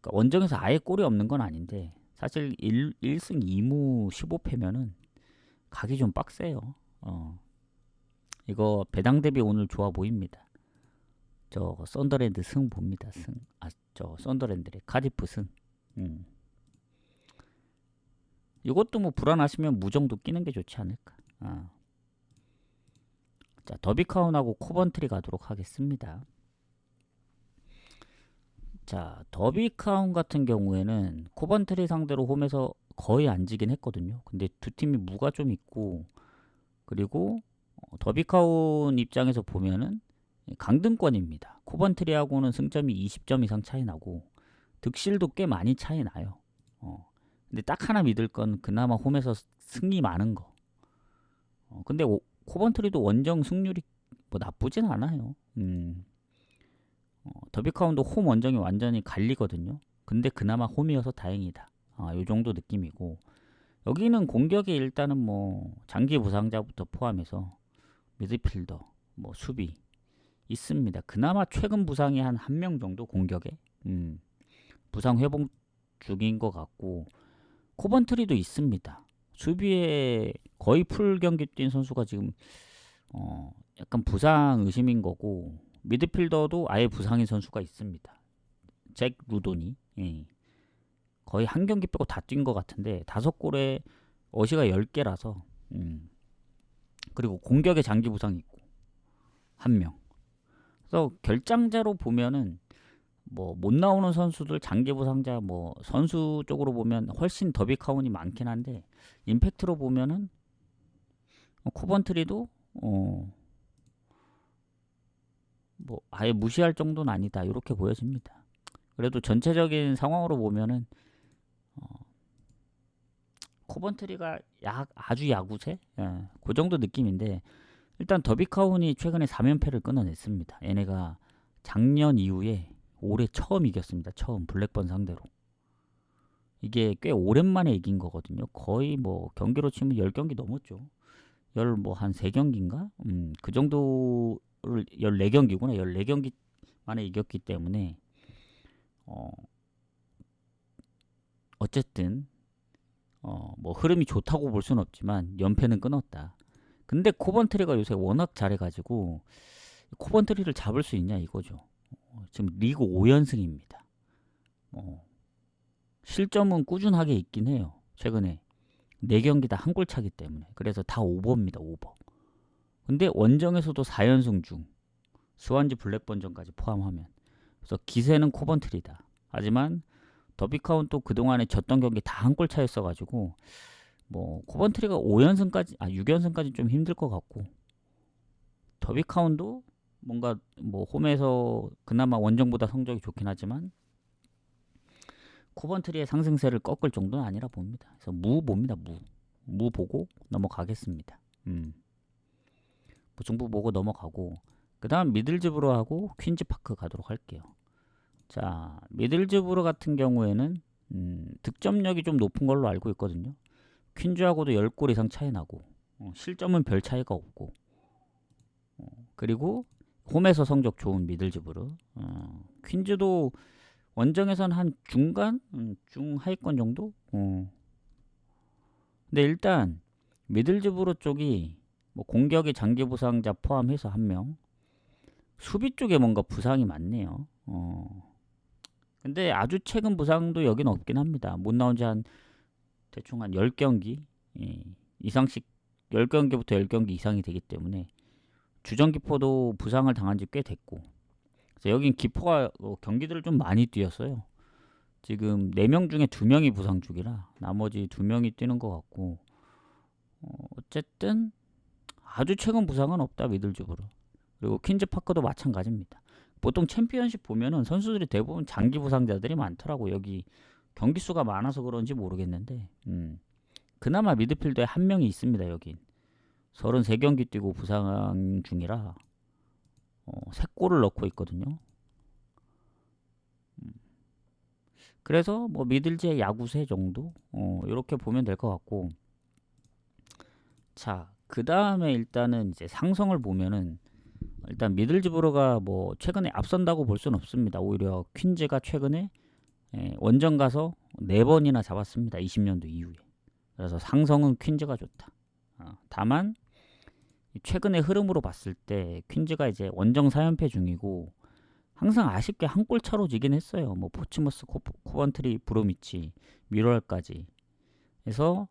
그러니까 원정에서 아예 골이 없는 건 아닌데 사실 1승 2무 15패면은 각이 좀 빡세요. 이거 배당 대비 오늘 좋아 보입니다. 저 썬더랜드 승 봅니다. 승. 저 썬더랜드래. 카디프 승. 이것도 뭐 불안하시면 무정도 끼는 게 좋지 않을까. 자, 더비카운하고 코번트리 가도록 하겠습니다. 자, 더비카운 같은 경우에는 코번트리 상대로 홈에서 거의 안 지긴 했거든요. 근데 두 팀이 무가 좀 있고, 그리고 더비카운 입장에서 보면은 강등권입니다. 코번트리하고는 승점이 20점 이상 차이 나고 득실도 꽤 많이 차이 나요. 근데 딱 하나 믿을 건 그나마 홈에서 승리 많은 거. 근데 코번트리도 원정 승률이 뭐 나쁘진 않아요. 더비카운도 홈 원정이 완전히 갈리거든요. 근데 그나마 홈이어서 다행이다. 요 정도 느낌이고, 여기는 공격이 일단은 뭐 장기 부상자부터 포함해서 미드필더, 뭐 수비 있습니다. 그나마 최근 부상이 한 명 정도 공격에 부상 회복 중인 것 같고, 코번트리도 있습니다. 수비에 거의 풀 경기 뛴 선수가 지금 약간 부상 의심인 거고, 미드필더도 아예 부상인 선수가 있습니다. 잭 루돈이 거의 한 경기 빼고 다 뛴 것 같은데 5골에 어시가 10개라서 그리고 공격에 장기 부상이 있고 1명. 그래서 결장자로 보면은 뭐 못 나오는 선수들 장기 부상자 뭐 선수 쪽으로 보면 훨씬 더비카운이 많긴 한데, 임팩트로 보면은 코번트리도 뭐 아예 무시할 정도는 아니다, 이렇게 보여집니다. 그래도 전체적인 상황으로 보면은 코번트리가 아주 야구세? 그 정도 느낌인데, 일단 더비카운이 최근에 3연패를 끊어냈습니다. 얘네가 작년 이후에 올해 처음 이겼습니다. 처음 블랙번 상대로. 이게 꽤 오랜만에 이긴 거거든요. 거의 뭐 경기로 치면 10경기 넘었죠. 한 3경기인가? 그 정도를 14경기구나. 14경기 만에 이겼기 때문에 어쨌든 뭐 흐름이 좋다고 볼 수는 없지만 연패는 끊었다. 근데 코번트리가 요새 워낙 잘해가지고 코번트리를 잡을 수 있냐 이거죠. 지금 리그 5연승입니다. 실점은 꾸준하게 있긴 해요. 최근에 4경기 다 한 골 차기 때문에. 그래서 다 오버입니다. 오버. 근데 원정에서도 4연승 중 스완지 블랙번전까지 포함하면, 그래서 기세는 코번트리다. 하지만 더비카운 또 그동안에 졌던 경기 다 한 골 차였어가지고 뭐 코번트리가 6연승까지 좀 힘들 것 같고, 더비카운도 뭔가 뭐 홈에서 그나마 원정보다 성적이 좋긴 하지만 코번트리의 상승세를 꺾을 정도는 아니라 봅니다. 그래서 무 봅니다. 무 보고 넘어가겠습니다. 무승부 보고 넘어가고, 그 다음 미들즈브로하고 퀸즈파크 가도록 할게요. 자, 미들즈브로 같은 경우에는 득점력이 좀 높은 걸로 알고 있거든요. 퀸즈하고도 10골 이상 차이 나고, 실점은 별 차이가 없고, 그리고 홈에서 성적 좋은 미들즈브로. 퀸즈도 원정에서는 한 중간? 중하위권 정도? 근데 일단 미들즈브로 쪽이 뭐 공격의 장기 부상자 포함해서 1명, 수비 쪽에 뭔가 부상이 많네요. 근데 아주 최근 부상도 여긴 없긴 합니다. 못 나온 지 대충 한 10경기 이상씩, 10경기부터 10경기 이상이 되기 때문에 주전기포도 부상을 당한 지 꽤 됐고, 그래서 여긴 기포가 경기들을 좀 많이 뛰었어요. 지금 4명 중에 2명이 부상 중이라 나머지 2명이 뛰는 것 같고, 어쨌든 아주 최근 부상은 없다 미들즈브로. 그리고 퀸즈파크도 마찬가지입니다. 보통 챔피언십 보면은 선수들이 대부분 장기 부상자들이 많더라고. 여기 경기 수가 많아서 그런지 모르겠는데 그나마 미드필더에 1명이 있습니다. 여긴 33경기 뛰고 부상 중이라 3골을 넣고 있거든요. 그래서 뭐 미들즈의 야구세 정도 이렇게 보면 될 것 같고, 자, 그 다음에 일단은 이제 상성을 보면은 일단 미들즈브로가 뭐 최근에 앞선다고 볼 수는 없습니다. 오히려 퀸즈가 최근에 원정 가서 4번이나 잡았습니다. 20년도 이후에. 그래서 상성은 퀸즈가 좋다. 다만 최근의 흐름으로 봤을 때 퀸즈가 이제 원정 4연패 중이고 항상 아쉽게 한 골 차로 지긴 했어요. 뭐 포츠머스, 코번트리, 브로미치, 미러럴까지. 그래서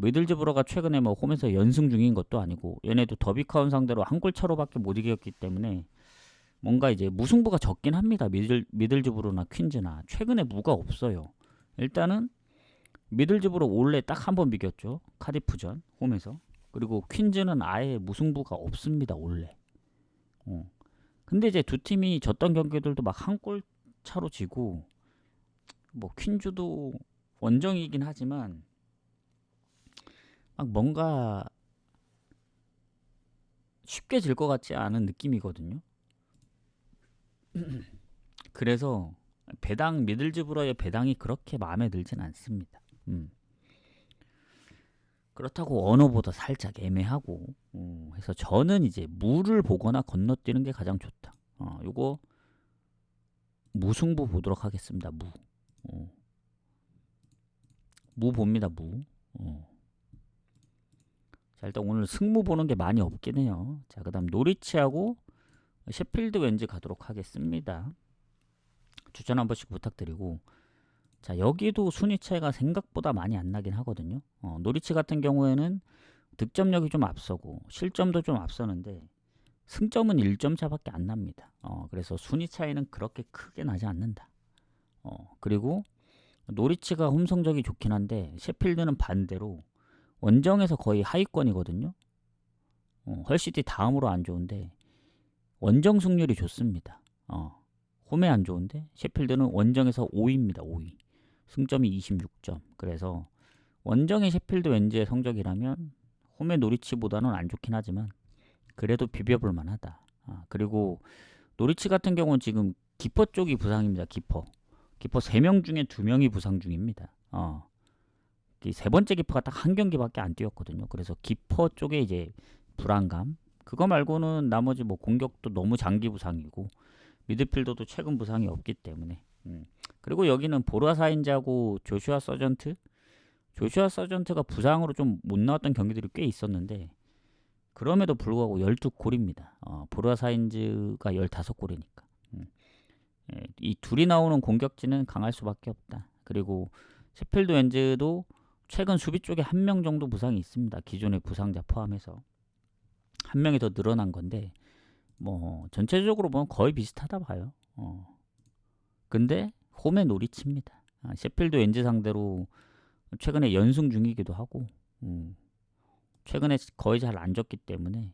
미들즈브러가 최근에 뭐 홈에서 연승 중인 것도 아니고 얘네도 더비카운 상대로 한 골 차로밖에 못 이겼기 때문에 뭔가 이제 무승부가 적긴 합니다. 미들즈브러나 퀸즈나 최근에 무가 없어요. 일단은 미들즈브러 원래 딱 한 번 비겼죠. 카디프전 홈에서. 그리고 퀸즈는 아예 무승부가 없습니다. 원래. 근데 이제 두 팀이 졌던 경기들도 막 한 골 차로 지고 뭐 퀸즈도 원정이긴 하지만 막 뭔가 쉽게 질 것 같지 않은 느낌이거든요. 그래서 배당 미들즈브러의 배당이 그렇게 마음에 들진 않습니다. 그렇다고 언어보다 살짝 애매하고 해서 저는 이제 무를 보거나 건너뛰는 게 가장 좋다. 요거 무승부 보도록 하겠습니다. 무 봅니다. 무. 자, 일단 오늘 승무 보는 게 많이 없긴 해요. 자, 그 다음 노리치하고 셰필드 왠지 가도록 하겠습니다. 추천 한 번씩 부탁드리고, 자, 여기도 순위 차이가 생각보다 많이 안 나긴 하거든요. 노리치 같은 경우에는 득점력이 좀 앞서고 실점도 좀 앞서는데 승점은 1점 차밖에 안 납니다. 그래서 순위 차이는 그렇게 크게 나지 않는다. 그리고 노리치가 홈 성적이 좋긴 한데 셰필드는 반대로 원정에서 거의 하위권이거든요. 헐시티 다음으로 안 좋은데 원정 승률이 좋습니다. 홈에 안 좋은데 셰필드는 원정에서 5위입니다. 5위. 승점이 26점. 그래서 원정의 셰필드 왠지의 성적이라면 홈의 노리치보다는 안 좋긴 하지만 그래도 비벼볼 만하다. 그리고 노리치 같은 경우는 지금 키퍼 쪽이 부상입니다. 키퍼 3명 중에 2명이 부상 중입니다. 세 번째 키퍼가 딱 한 경기밖에 안 뛰었거든요. 그래서 키퍼 쪽에 이제 불안감. 그거 말고는 나머지 뭐 공격도 너무 장기 부상이고 미드필더도 최근 부상이 없기 때문에. 그리고 여기는 보라 사인즈하고 조슈아 서전트가 부상으로 좀 못 나왔던 경기들이 꽤 있었는데 그럼에도 불구하고 12골입니다. 보라 사인즈가 15골이니까. 이 둘이 나오는 공격진은 강할 수밖에 없다. 그리고 셰필드 웬즈도 최근 수비 쪽에 한 명 정도 부상이 있습니다. 기존의 부상자 포함해서 한 명이 더 늘어난 건데 뭐 전체적으로 보면 거의 비슷하다 봐요. 근데 홈의 노리치입니다. 셰필드 웬즈 상대로 최근에 연승 중이기도 하고 최근에 거의 잘 안 졌기 때문에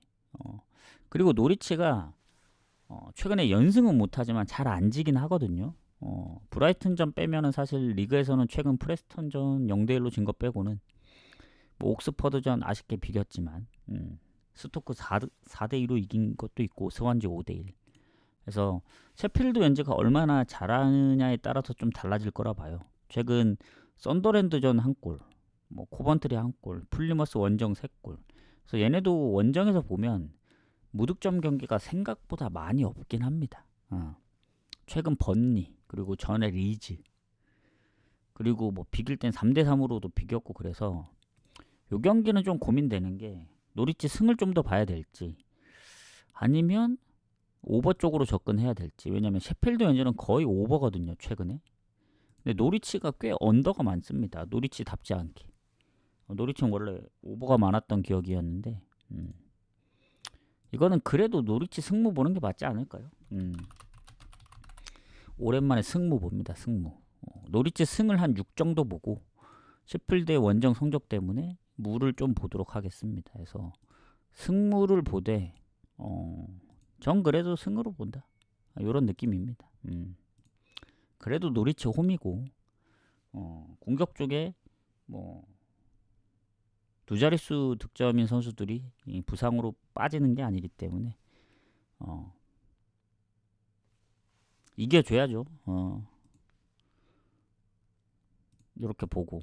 그리고 노리치가 최근에 연승은 못하지만 잘 안 지긴 하거든요. 브라이튼전 빼면은 사실 리그에서는 최근 프레스턴전 0대1로 진 거 빼고는 뭐 옥스퍼드전 아쉽게 비겼지만 스토크 4대2로 이긴 것도 있고 스완지 5대1. 그래서 셰필드 웬즈가 얼마나 잘하느냐에 따라서 좀 달라질 거라 봐요. 최근 썬더랜드전 1골, 뭐 코번트리 1골, 플리머스 원정 3골. 그래서 얘네도 원정에서 보면 무득점 경기가 생각보다 많이 없긴 합니다. 최근 번리 그리고 전에 리즈 그리고 뭐 비길 땐 3대3으로도 비겼고 그래서 요 경기는 좀 고민되는 게 노리치 승을 좀 더 봐야 될지 아니면 오버 쪽으로 접근해야 될지. 왜냐면 셰필드 웬즈는 거의 오버거든요. 최근에. 근데 노리치가 꽤 언더가 많습니다. 노리치답지 않게. 노리치는 원래 오버가 많았던 기억이었는데 이거는 그래도 노리치 승무 보는 게 맞지 않을까요? 오랜만에 승무 봅니다. 승무. 노리치 승을 한 6 정도 보고 셰필드의 원정 성적 때문에 무를 좀 보도록 하겠습니다. 그래서 승무를 보되 전 그래도 승으로 본다. 이런 느낌입니다. 그래도 노리치 홈이고 공격 쪽에 뭐 두 자릿수 득점인 선수들이 부상으로 빠지는 게 아니기 때문에 이겨줘야죠. 이렇게 보고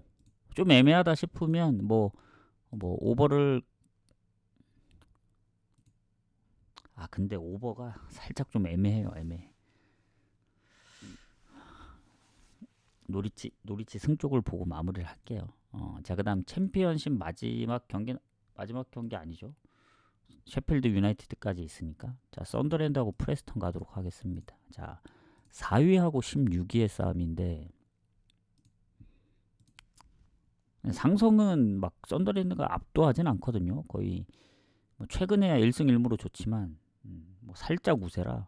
좀 애매하다 싶으면 뭐 오버를 근데 오버가 살짝 좀 애매해요. 애매해. 노리치 승 쪽을 보고 마무리를 할게요. 자, 그 다음 챔피언십 마지막 경기는 마지막 경기 아니죠. 셰필드 유나이티드까지 있으니까. 자, 썬더랜드하고 프레스턴 가도록 하겠습니다. 자, 4위하고 16위의 싸움인데 상성은 막 썬더랜드가 압도하진 않거든요. 거의 뭐 최근에야 1승 1무로 좋지만 뭐 살짝 우세라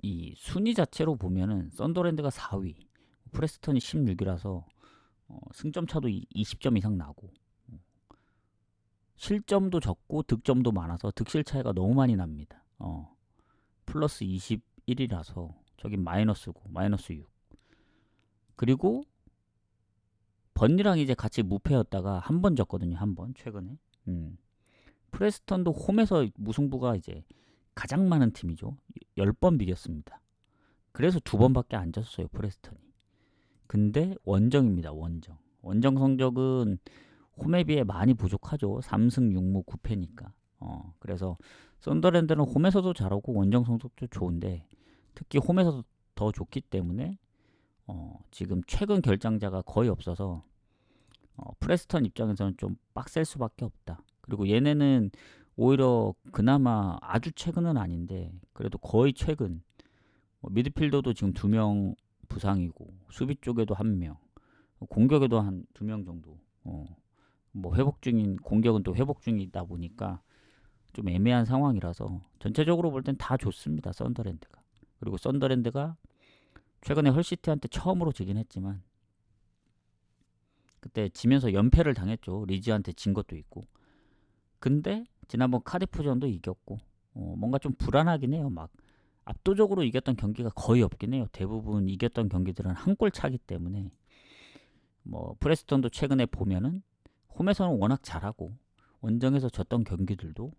이 순위 자체로 보면은 썬더랜드가 4위, 프레스턴이 16위라서 승점 차도 20점 이상 나고 실점도 적고 득점도 많아서 득실 차이가 너무 많이 납니다. 플러스 21이라서 저긴 마이너스고 마이너스 6. 그리고 번니랑 이제 같이 무패였다가 한 번 졌거든요. 한 번 최근에. 프레스턴도 홈에서 무승부가 이제 가장 많은 팀이죠. 10번 비겼습니다. 그래서 2번밖에 안 졌어요. 프레스턴이. 근데 원정입니다. 원정 성적은 홈에 비해 많이 부족하죠. 3승 6무 9패니까. 그래서 썬더랜드는 홈에서도 잘하고 원정 성적도 좋은데 특히 홈에서 더 좋기 때문에 지금 최근 결장자가 거의 없어서 프레스턴 입장에서는 좀 빡셀 수밖에 없다. 그리고 얘네는 오히려 그나마 아주 최근은 아닌데 그래도 거의 최근 미드필더도 지금 2명 부상이고 수비 쪽에도 1명, 공격에도 한 2명 정도 뭐 회복 중인, 공격은 또 회복 중이다 보니까 좀 애매한 상황이라서 전체적으로 볼 땐 다 좋습니다. 썬더랜드가. 그리고 썬더랜드가 최근에 헐시티한테 처음으로 지긴 했지만 그때 지면서 연패를 당했죠. 리즈한테 진 것도 있고. 근데 지난번 카디프전도 이겼고 뭔가 좀 불안하긴 해요. 막 압도적으로 이겼던 경기가 거의 없긴 해요. 대부분 이겼던 경기들은 한 골 차기 때문에 뭐 프레스턴도 최근에 보면은 홈에서는 워낙 잘하고 원정에서 졌던 경기들도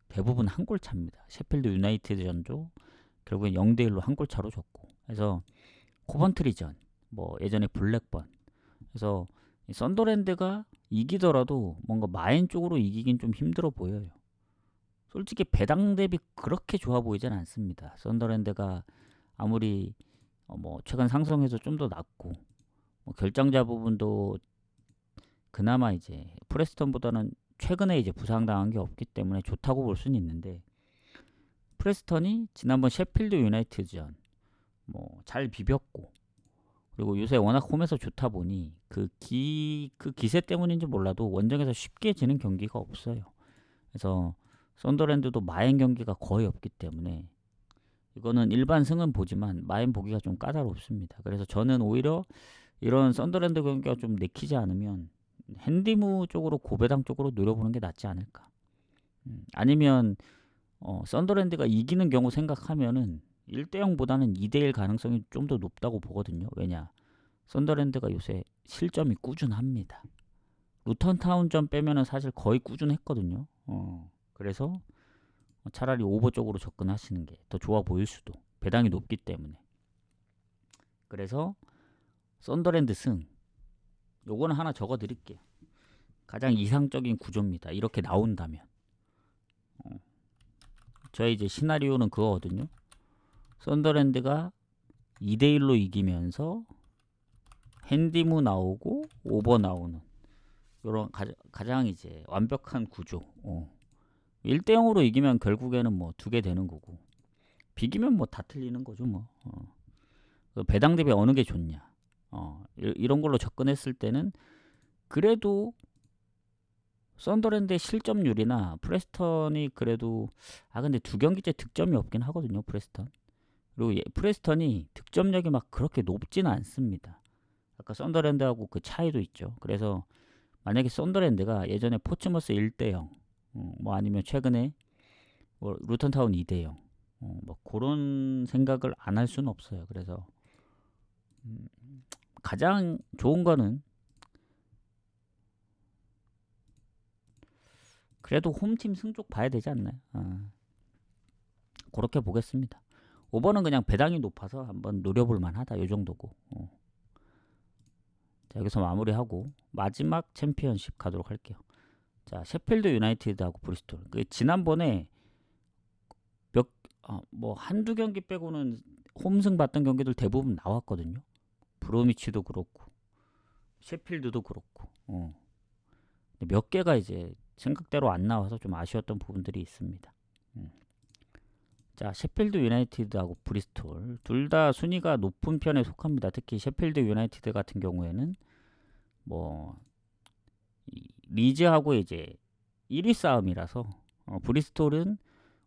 대부분 한 골 차입니다. 셰필드 유나이티드전도 결국엔 0대1로 한 골 차로 졌고. 그래서 코번트리전, 뭐 예전에 블랙번. 그래서 썬더랜드가 이기더라도 뭔가 마인 쪽으로 이기긴 좀 힘들어 보여요. 솔직히 배당 대비 그렇게 좋아 보이진 않습니다. 썬더랜드가 아무리 뭐 최근 상승해서 좀 더 낫고 뭐 결정자 부분도 그나마 이제 프레스턴보다는 최근에 이제 부상당한 게 없기 때문에 좋다고 볼 수는 있는데 프레스턴이 지난번 셰필드 유나이티드전 뭐 잘 비볐고 그리고 요새 워낙 홈에서 좋다 보니 그 기세 때문인지 몰라도 원정에서 쉽게 지는 경기가 없어요. 그래서 썬더랜드도 마인 경기가 거의 없기 때문에 이거는 일반 승은 보지만 마인 보기가 좀 까다롭습니다. 그래서 저는 오히려 이런 썬더랜드 경기가 좀 내키지 않으면 핸디무 쪽으로 고배당 쪽으로 노려보는 게 낫지 않을까. 아니면 썬더랜드가 이기는 경우 생각하면은 1대0보다는 2대1 가능성이 좀 더 높다고 보거든요. 왜냐? 썬더랜드가 요새 실점이 꾸준합니다. 루턴타운전 빼면은 사실 거의 꾸준했거든요. 그래서 차라리 오버 쪽으로 접근하시는 게 더 좋아 보일 수도. 배당이 높기 때문에. 그래서 썬더랜드 승. 요거는 하나 적어 드릴게요. 가장 이상적인 구조입니다. 이렇게 나온다면. 저희 이제 시나리오는 그거거든요. 썬더랜드가 2대1로 이기면서 핸디무 나오고 오버 나오는 요런 가장 이제 완벽한 구조. 1대0으로 이기면 결국에는 뭐 2개 되는 거고 비기면 뭐 다 틀리는 거죠 뭐. 배당 대비 어느 게 좋냐. 이런 걸로 접근했을 때는 그래도 썬더랜드의 실점률이나 프레스턴이 그래도 근데 2경기째 득점이 없긴 하거든요. 프레스턴. 그리고 프레스턴이 득점력이 막 그렇게 높지는 않습니다. 아까 썬더랜드하고 그 차이도 있죠. 그래서 만약에 썬더랜드가 예전에 포츠머스 1대0 뭐 아니면 최근에 뭐 루턴타운 2대0 뭐 그런 생각을 안 할 수는 없어요. 그래서 가장 좋은 거는 그래도 홈팀 승쪽 봐야 되지 않나요? 그렇게 보겠습니다. 5번은 그냥 배당이 높아서 한번 노려볼 만하다. 요 정도고. 자, 여기서 마무리하고 마지막 챔피언십 가도록 할게요. 자, 셰필드 유나이티드하고 브리스톨. 지난번에 뭐 한두 경기 빼고는 홈승 봤던 경기들 대부분 나왔거든요. 브로미치도 그렇고 셰필드도 그렇고. 몇 개가 이제 생각대로 안 나와서 좀 아쉬웠던 부분들이 있습니다. 자, 셰필드 유나이티드하고 브리스톨 둘 다 순위가 높은 편에 속합니다. 특히 셰필드 유나이티드 같은 경우에는 뭐 리즈하고 이제 1위 싸움이라서 브리스톨은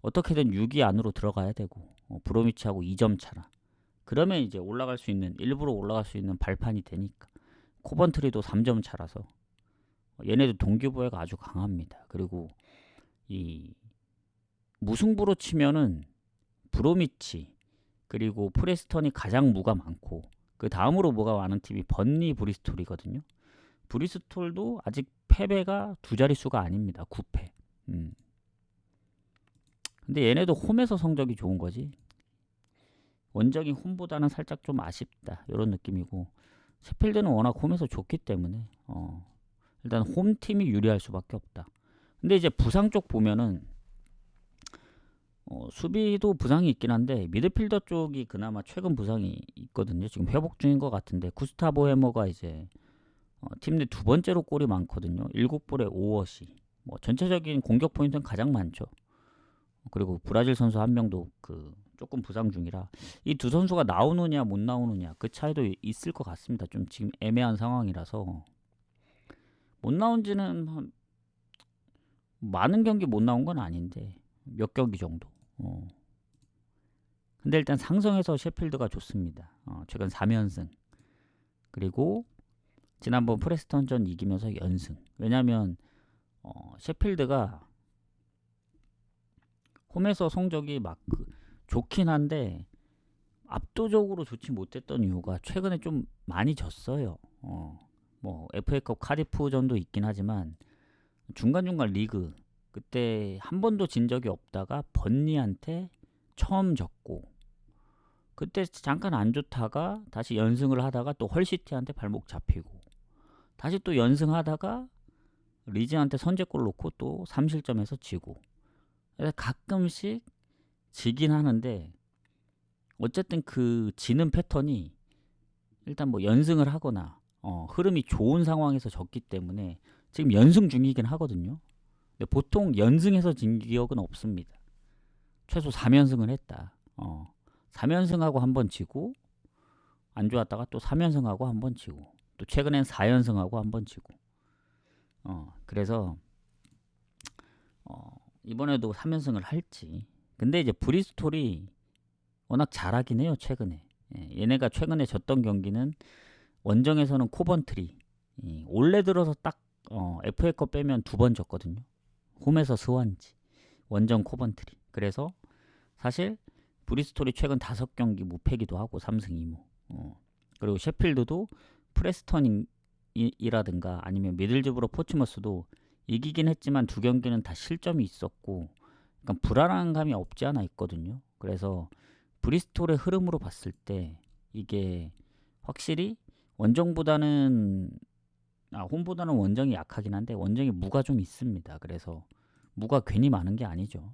어떻게든 6위 안으로 들어가야 되고 브로미치하고 2점 차라. 그러면 이제 올라갈 수 있는 일부러 올라갈 수 있는 발판이 되니까. 코번트리도 3점 차라서 얘네도 동기부여가 아주 강합니다. 그리고 이 무승부로 치면은 브로미치 그리고 프레스턴이 가장 무가 많고 그 다음으로 무가 많은 팀이 번니 브리스톨이거든요. 브리스톨도 아직 패배가 두 자릿수가 아닙니다. 9패. 근데 얘네도 홈에서 성적이 좋은 거지. 원정이 홈보다는 살짝 좀 아쉽다. 이런 느낌이고 셰필드는 워낙 홈에서 좋기 때문에 일단 홈팀이 유리할 수밖에 없다. 근데 이제 부상 쪽 보면은 수비도 부상이 있긴 한데 미드필더 쪽이 그나마 최근 부상이 있거든요. 지금 회복 중인 것 같은데 구스타보 해머가 이제 팀 내 두 번째로 골이 많거든요. 7골에 5어시. 뭐 전체적인 공격 포인트는 가장 많죠. 그리고 브라질 선수 한 명도 조금 부상 중이라 이 두 선수가 나오느냐 못 나오느냐 그 차이도 있을 것 같습니다. 좀 지금 애매한 상황이라서 못 나온지는 많은 경기 못 나온 건 아닌데 몇 경기 정도. 근데 일단 상성에서 셰필드가 좋습니다. 최근 3연승. 그리고 지난번 프레스턴전 이기면서 연승. 왜냐면 셰필드가 홈에서 성적이 막 좋긴 한데 압도적으로 좋지 못했던 이유가 최근에 좀 많이 졌어요. 뭐 FA컵 카디프전도 있긴 하지만 중간중간 리그 그때 한 번도 진 적이 없다가 번니한테 처음 졌고 그때 잠깐 안 좋다가 다시 연승을 하다가 또 헐시티한테 발목 잡히고 다시 또 연승하다가 리즈한테 선제골 놓고 또 3실점해서 지고 그래서 가끔씩 지긴 하는데 어쨌든 그 지는 패턴이 일단 뭐 연승을 하거나 흐름이 좋은 상황에서 졌기 때문에 지금 연승 중이긴 하거든요. 근데 보통 연승해서 진 기억은 없습니다. 최소 3연승을 했다. 3연승하고 한 번 지고 안 좋았다가 또 3연승하고 한 번 지고 또 최근엔 4연승하고 한 번 지고 그래서 이번에도 3연승을 할지. 근데 이제 브리스톨이 워낙 잘하긴 해요. 최근에. 얘네가 최근에 졌던 경기는 원정에서는 코번트리 올해 들어서 딱 FA컵 빼면 2번 졌거든요. 홈에서 스완지 원정 코번트리. 그래서 사실 브리스톨이 최근 5경기 무패기도 하고 3승 2무. 그리고 셰필드도 프레스턴이라든가 아니면 미들즈브로 포츠머스도 이기긴 했지만 2경기는 다 실점이 있었고 그러니까 불안한 감이 없지 않아 있거든요. 그래서 브리스톨의 흐름으로 봤을 때 이게 확실히 원정보다는 홈보다는 원정이 약하긴 한데 원정이 무가 좀 있습니다. 그래서 무가 괜히 많은 게 아니죠.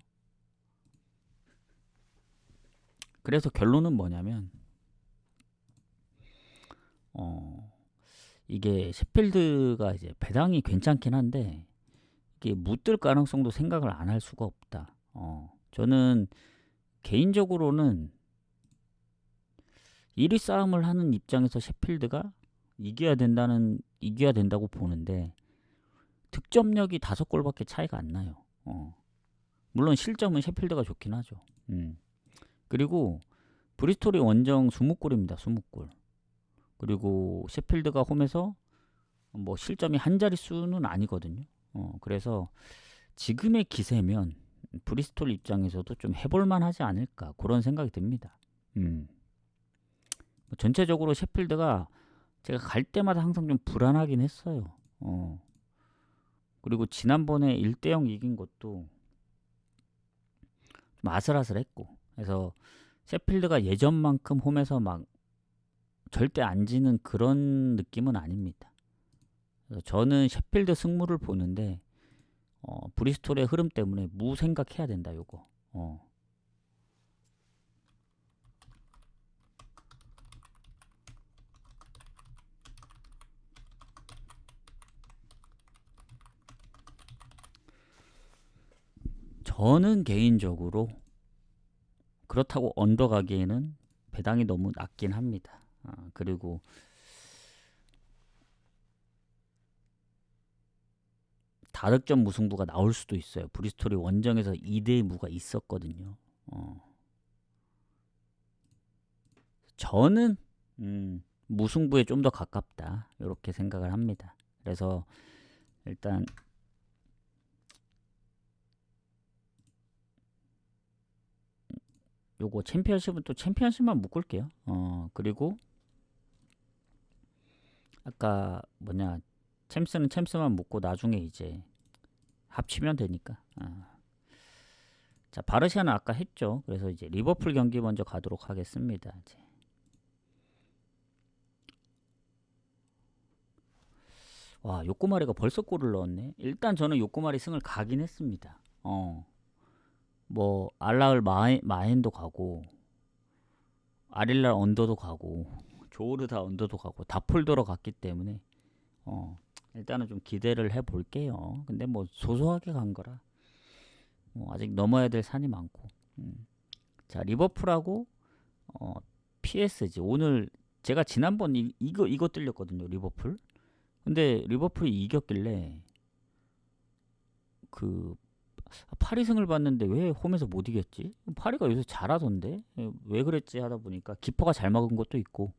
그래서 결론은 뭐냐면 이게 셰필드가 이제 배당이 괜찮긴 한데 이게 묻을 가능성도 생각을 안 할 수가 없다. 저는 개인적으로는 1위 싸움을 하는 입장에서 셰필드가 이겨야 된다고 보는데 득점력이 5골밖에 차이가 안 나요. 물론 실점은 셰필드가 좋긴 하죠. 그리고 브리스톨이 원정 20골입니다. 20골. 그리고 셰필드가 홈에서 뭐 실점이 한 자릿수는 아니거든요. 그래서 지금의 기세면 브리스톨 입장에서도 좀 해볼만 하지 않을까 그런 생각이 듭니다. 전체적으로 셰필드가 제가 갈 때마다 항상 좀 불안하긴 했어요. 그리고 지난번에 1대0 이긴 것도 좀 아슬아슬했고 그래서 셰필드가 예전만큼 홈에서 막 절대 안 지는 그런 느낌은 아닙니다. 그래서 저는 셰필드 승무를 보는데 브리스톨의 흐름 때문에 무 생각해야 된다 요거. 저는 개인적으로 그렇다고 언더 가기에는 배당이 너무 낮긴 합니다. 그리고 다득점 무승부가 나올 수도 있어요. 브리스톨이 원정에서 2대2 무가 있었거든요. 저는 무승부에 좀 더 가깝다 이렇게 생각을 합니다. 그래서 일단 요거 챔피언십은 또 챔피언십만 묶을게요. 그리고 아까 뭐냐 챔스는 챔스만 묶고 나중에 이제 합치면 되니까. 자, 바르샤는 아까 했죠. 그래서 이제 리버풀 경기 먼저 가도록 하겠습니다. 이제. 와, 요코마리가 벌써 골을 넣었네. 일단 저는 요코마리 승을 가긴 했습니다. 뭐 알라을 마헨도 가고 아릴라 언더도 가고 조르다 언더도 가고 다 폴더러 갔기 때문에 일단은 좀 기대를 해볼게요. 근데 뭐 소소하게 간 거라 아직 넘어야 될 산이 많고. 자, 리버풀하고 PSG 오늘 제가 지난번 이거 뚫렸거든요. 리버풀. 근데 리버풀이 이겼길래 그 파리승을 봤는데 왜 홈에서 못 이겼지? 파리가 요새 잘하던데 왜 그랬지 하다 보니까 키퍼가 잘 막은 것도 있고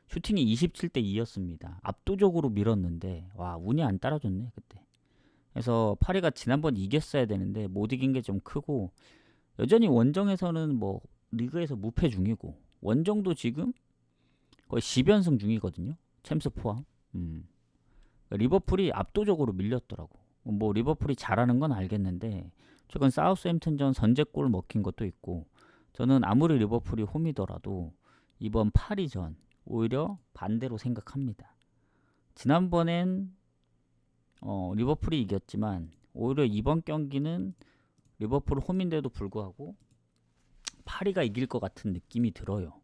슈팅이 27대 2였습니다. 압도적으로 밀었는데 와 운이 안 따라줬네 그때. 그래서 파리가 지난번 이겼어야 되는데 못 이긴 게 좀 크고 여전히 원정에서는 뭐 리그에서 무패 중이고 원정도 지금 거의 10연승 중이거든요. 챔스 포함. 리버풀이 압도적으로 밀렸더라고. 뭐 리버풀이 잘하는 건 알겠는데 최근 사우스햄튼전 선제골 먹힌 것도 있고 저는 아무리 리버풀이 홈이더라도 이번 파리전 오히려 반대로 생각합니다. 지난번엔 리버풀이 이겼지만 오히려 이번 경기는 리버풀 홈인데도 불구하고 파리가 이길 것 같은 느낌이 들어요.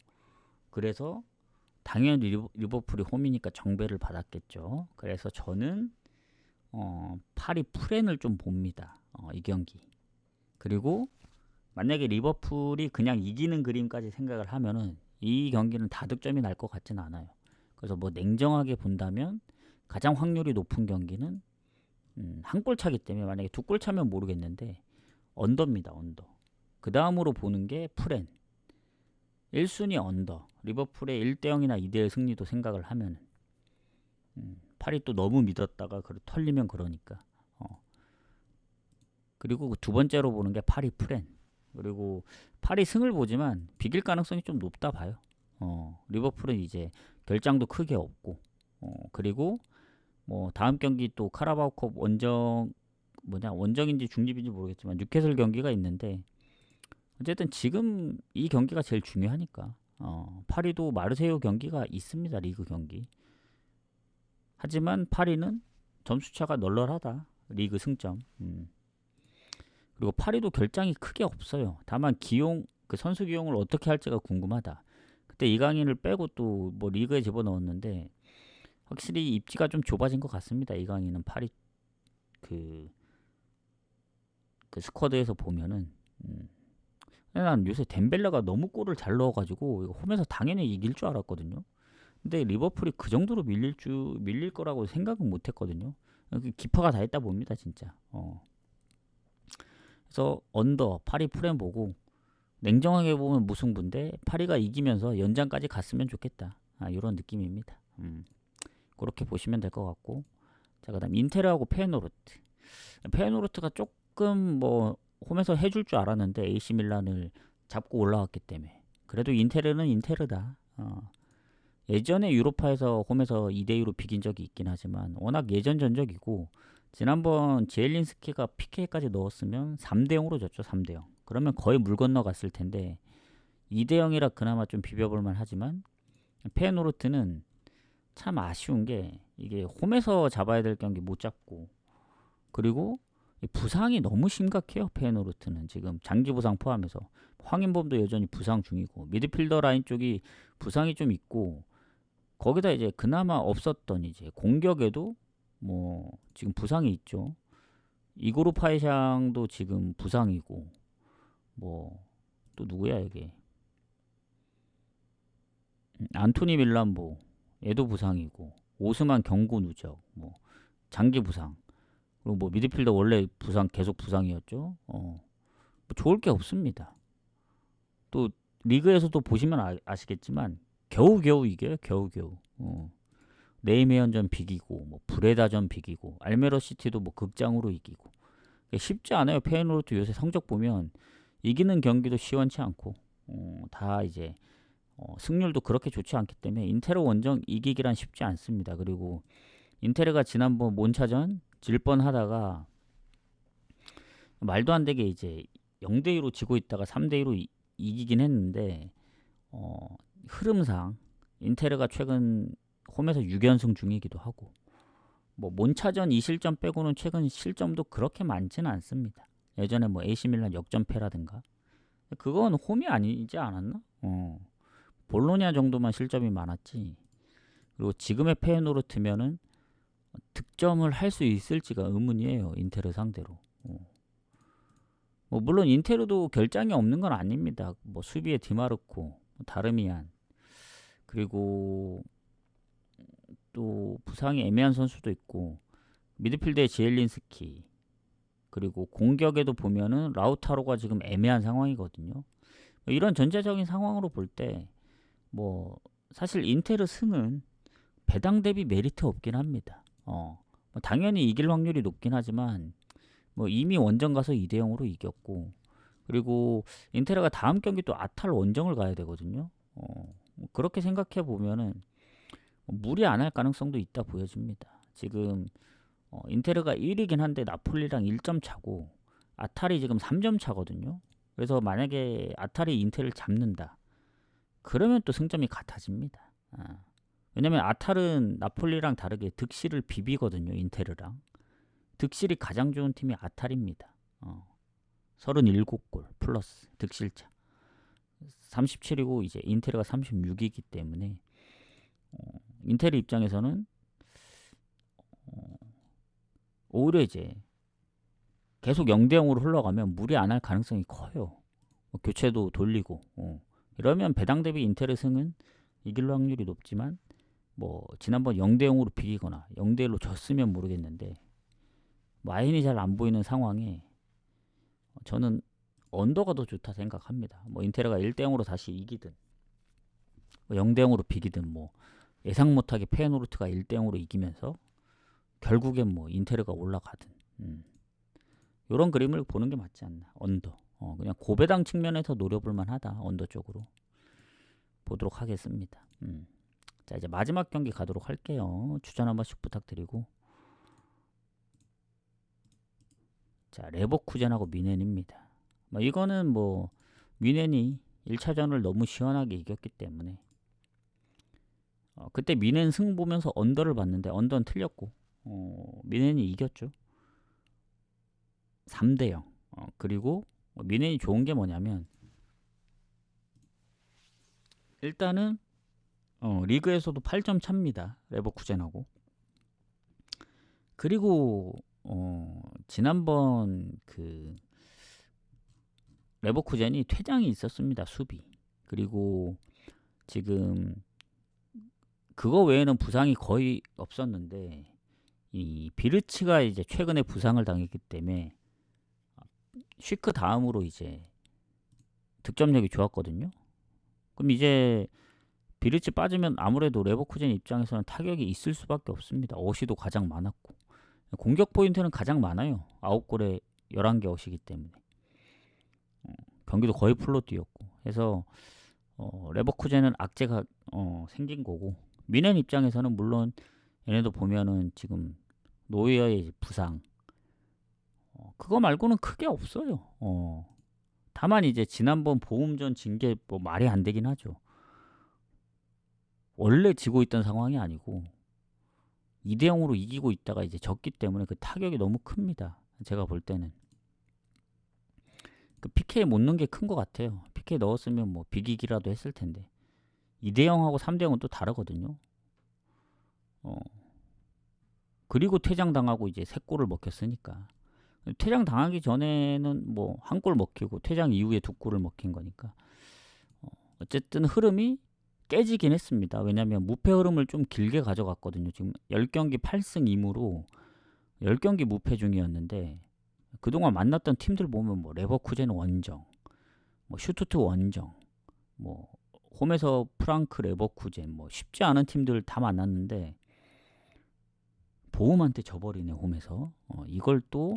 그래서 당연히 리버풀이 홈이니까 정배를 받았겠죠. 그래서 저는 파리 프렌을 좀 봅니다. 이 경기. 그리고 만약에 리버풀이 그냥 이기는 그림까지 생각을 하면은 이 경기는 다득점이 날 것 같지는 않아요. 그래서 뭐 냉정하게 본다면 가장 확률이 높은 경기는 한 골 차기 때문에 만약에 두 골 차면 모르겠는데 언더입니다. 언더. 그 다음으로 보는 게 프렌. 1순위 언더. 리버풀의 1대0이나 2대1 승리도 생각을 하면 파리 또 너무 믿었다가 털리면 그러니까. 그리고 두 번째로 보는 게 파리 프렌. 그리고 파리 승을 보지만 비길 가능성이 좀 높다 봐요. 리버풀은 이제 결장도 크게 없고 그리고 뭐 다음 경기 또 카라바오컵 원정인지 중립인지 모르겠지만 뉴캐슬 경기가 있는데 어쨌든 지금 이 경기가 제일 중요하니까 파리도 마르세유 경기가 있습니다. 리그 경기. 하지만 파리는 점수차가 널널하다. 리그 승점. 그리고 파리도 결장이 크게 없어요. 다만 그 선수 기용을 어떻게 할지가 궁금하다. 그때 이강인을 빼고 또 뭐 리그에 집어넣었는데 확실히 입지가 좀 좁아진 것 같습니다. 이강인은 파리 그 스쿼드에서 보면은 난 요새 덴벨레가 너무 골을 잘 넣어가지고 홈에서 당연히 이길 줄 알았거든요. 근데 리버풀이 그 정도로 밀릴 거라고 생각은 못했거든요. 기퍼가 다 했다 봅니다, 진짜. 그래서 언더 파리 프렘 보고 냉정하게 보면 무승부인데 파리가 이기면서 연장까지 갔으면 좋겠다. 이런 느낌입니다. 그렇게 보시면 될 것 같고 자 그다음 인테르하고 페노르트. 페노르트가 조금 뭐 홈에서 해줄 줄 알았는데 AC 밀란을 잡고 올라왔기 때문에 그래도 인테르는 인테르다. 예전에 유로파에서 홈에서 2대2로 비긴 적이 있긴 하지만 워낙 예전 전적이고 지난번 제일린스키가 PK까지 넣었으면 3대0으로 졌죠. 3대0. 그러면 거의 물 건너갔을 텐데 2대0이라 그나마 좀 비벼볼만 하지만 페노르트는 참 아쉬운 게 이게 홈에서 잡아야 될 경기 못 잡고 그리고 부상이 너무 심각해요. 페노르트는 지금 장기 부상 포함해서 황인범도 여전히 부상 중이고 미드필더 라인 쪽이 부상이 좀 있고 거기다 이제 그나마 없었던 이제 공격에도 뭐 지금 부상이 있죠. 이고르 파이샹도 지금 부상이고, 뭐 또 누구야 이게? 안토니 밀란보 얘도 부상이고, 오스만 경고 누적, 뭐 장기 부상, 그리고 뭐 미드필더 원래 부상 계속 부상이었죠. 뭐 좋을 게 없습니다. 또 리그에서도 보시면 아시겠지만 겨우겨우 이겨요. 겨우겨우. 네이메언전 비기고, 뭐 브레다전 비기고, 알메로 시티도 뭐 극장으로 이기고. 쉽지 않아요. 페이노르트 요새 성적 보면 이기는 경기도 시원치 않고, 다 이제 승률도 그렇게 좋지 않기 때문에 인테르 원정 이기기란 쉽지 않습니다. 그리고 인테르가 지난번 몬차전 질 뻔하다가 말도 안 되게 이제 0대2로 지고 있다가 3대2로 이기긴 했는데, 흐름상 인테르가 최근 홈에서 6연승 중이기도 하고, 뭐 몬차전 2실점 빼고는 최근 실점도 그렇게 많지는 않습니다. 예전에 뭐 AC 밀란 역전패라든가, 그건 홈이 아니지 않았나? 볼로냐 정도만 실점이 많았지. 그리고 지금의 페이노르트면은 득점을 할 수 있을지가 의문이에요. 인테르 상대로. 뭐 물론 인테르도 결장이 없는 건 아닙니다. 뭐 수비에 디마르코, 다르미안, 그리고 또 부상이 애매한 선수도 있고, 미드필드에 지엘린스키, 그리고 공격에도 보면은 라우타로가 지금 애매한 상황이거든요. 이런 전체적인 상황으로 볼 때 뭐 사실 인테르 승은 배당 대비 메리트 없긴 합니다. 뭐 당연히 이길 확률이 높긴 하지만 뭐 이미 원정 가서 2대0으로 이겼고, 그리고 인테르가 다음 경기 또 아탈 원정을 가야 되거든요. 그렇게 생각해 보면은 무리 안 할 가능성도 있다 보여집니다. 지금 인테르가 1위긴 한데 나폴리랑 1점 차고 아탈이 지금 3점 차거든요. 그래서 만약에 아탈이 인테르를 잡는다, 그러면 또 승점이 같아집니다. 왜냐면 아탈은 나폴리랑 다르게 득실을 비비거든요. 인테르랑 득실이 가장 좋은 팀이 아탈입니다. 37골 플러스 득실차 37이고 이제 인테르가 36이기 때문에 인테르 입장에서는 오히려 이제 계속 0대0으로 흘러가면 무리 안 할 가능성이 커요. 교체도 돌리고, 이러면 배당 대비 인테르 승은 이길 확률이 높지만, 뭐 지난번 0대0으로 비기거나 0대1로 졌으면 모르겠는데, 마인이 잘 안 보이는 상황에 저는 언더가 더 좋다 생각합니다. 뭐 인테르가 1대0으로 다시 이기든, 뭐 0대0으로 비기든, 뭐 예상 못하게 페이노르트가 1대0으로 이기면서 결국엔 뭐 인테르가 올라가든, 이런 그림을 보는 게 맞지 않나. 언더. 그냥 고배당 측면에서 노려볼 만하다. 언더 쪽으로 보도록 하겠습니다. 자, 이제 마지막 경기 가도록 할게요. 추천 한 번씩 부탁드리고. 자, 레버쿠젠하고 미넨입니다. 이거는 뭐 미넨이 1차전을 너무 시원하게 이겼기 때문에, 그때 미넨 승 보면서 언더를 봤는데 언더는 틀렸고, 미넨이 이겼죠. 3대0. 그리고 미넨이 좋은 게 뭐냐면, 일단은 리그에서도 8점 차입니다. 레버쿠젠하고. 그리고 지난번 그 레버쿠젠이 퇴장이 있었습니다. 수비. 그리고 지금 그거 외에는 부상이 거의 없었는데, 이 비르츠가 이제 최근에 부상을 당했기 때문에 쉬크 다음으로 이제 득점력이 좋았거든요. 그럼 이제 비르츠 빠지면 아무래도 레버쿠젠 입장에서는 타격이 있을 수밖에 없습니다. 어시도 가장 많았고, 공격 포인트는 가장 많아요. 9골에 11개 어시기 때문에 경기도 거의 풀로 뛰었고 해서 레버쿠젠은 악재가 생긴 거고, 미넨 입장에서는 물론 얘네도 보면은 지금 노이어의 부상, 그거 말고는 크게 없어요. 다만 이제 지난번 보험전 진 게 뭐 말이 안 되긴 하죠. 원래 지고 있던 상황이 아니고 2대0으로 이기고 있다가 이제 졌기 때문에 그 타격이 너무 큽니다. 제가 볼 때는 그 PK 못 넣은 게 큰 것 같아요. PK 넣었으면 뭐 비기기라도 했을 텐데 2대0하고 3대0은 또 다르거든요. 그리고 퇴장당하고 이제 3골을 먹혔으니까 퇴장 당하기 전에는 뭐 한 골 먹히고 퇴장 이후에 두 골을 먹힌 거니까 어쨌든 흐름이 깨지긴 했습니다. 왜냐면 무패 흐름을 좀 길게 가져갔거든요. 지금 10경기 8승 2무로 10경기 무패 중이었는데 그동안 만났던 팀들 보면 뭐 레버쿠젠 원정, 뭐 슈투트 원정, 뭐 홈에서 프랑크 레버쿠젠, 뭐 쉽지 않은 팀들 다 만났는데 보움한테 져버리네 홈에서. 이걸 또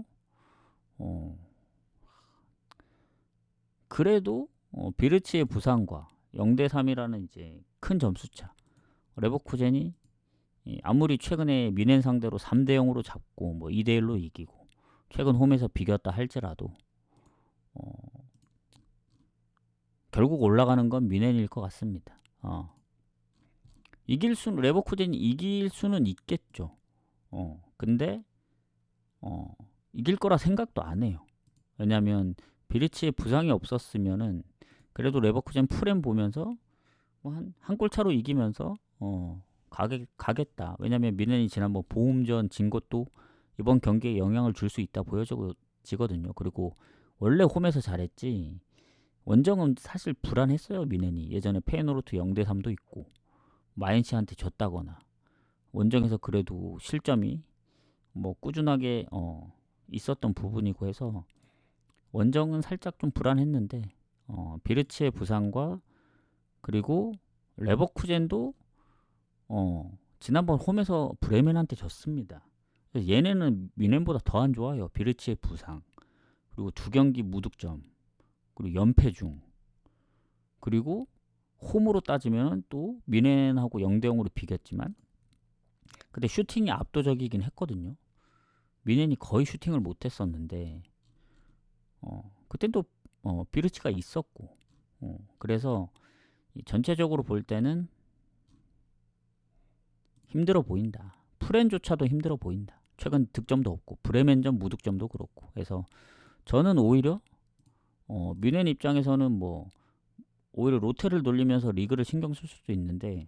그래도 비르치의 부상과 0대3이라는 이제 큰 점수차. 레버쿠젠이 아무리 최근에 미넨 상대로 3대0으로 잡고 뭐 2대1로 이기고 최근 홈에서 비겼다 할지라도 결국 올라가는 건 미넨일 것 같습니다. 레버쿠젠이 이길 수는 있겠죠. 근데 이길 거라 생각도 안 해요. 왜냐면 비리치의 부상이 없었으면은 그래도 레버쿠젠 프렘 보면서 뭐 한 골 차로 이기면서 가겠다. 왜냐면 미넨이 지난번 보험전 진 것도 이번 경기에 영향을 줄 수 있다 보여지거든요. 그리고 원래 홈에서 잘했지 원정은 사실 불안했어요. 미넨이 예전에 페이노르트 0대3도 있고 마인츠한테 졌다거나 원정에서 그래도 실점이 뭐 꾸준하게 있었던 부분이고 해서 원정은 살짝 좀 불안했는데 비르치의 부상과 그리고 레버쿠젠도 지난번 홈에서 브레멘한테 졌습니다. 그래서 얘네는 미넨보다 더 안 좋아요. 비르치의 부상 그리고 2경기 무득점 그리고 연패 중 그리고 홈으로 따지면 또 미넨하고 0대0으로 비겼지만 근데 슈팅이 압도적이긴 했거든요. 미넨이 거의 슈팅을 못했었는데 그땐 또 비르치가 있었고 그래서 전체적으로 볼 때는 힘들어 보인다. 프렌조차도 힘들어 보인다. 최근 득점도 없고 브레멘전 무득점도 그렇고 해서 저는 오히려 미넨 입장에서는 뭐 오히려 로테를 돌리면서 리그를 신경 쓸 수도 있는데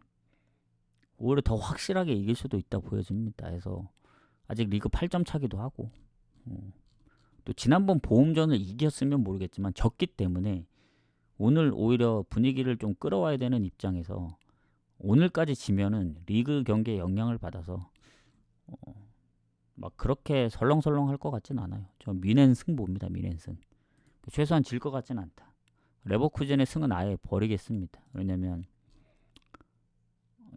오히려 더 확실하게 이길 수도 있다 보여집니다. 그래서 아직 리그 8점 차기도 하고 또 지난번 보험전을 이겼으면 모르겠지만 졌기 때문에 오늘 오히려 분위기를 좀 끌어와야 되는 입장에서 오늘까지 지면은 리그 경기에 영향을 받아서 막 그렇게 설렁설렁 할 것 같진 않아요. 저 미넨 승 봅니다. 미넨 승. 최소한 질 것 같진 않다. 레버쿠젠의 승은 아예 버리겠습니다. 왜냐면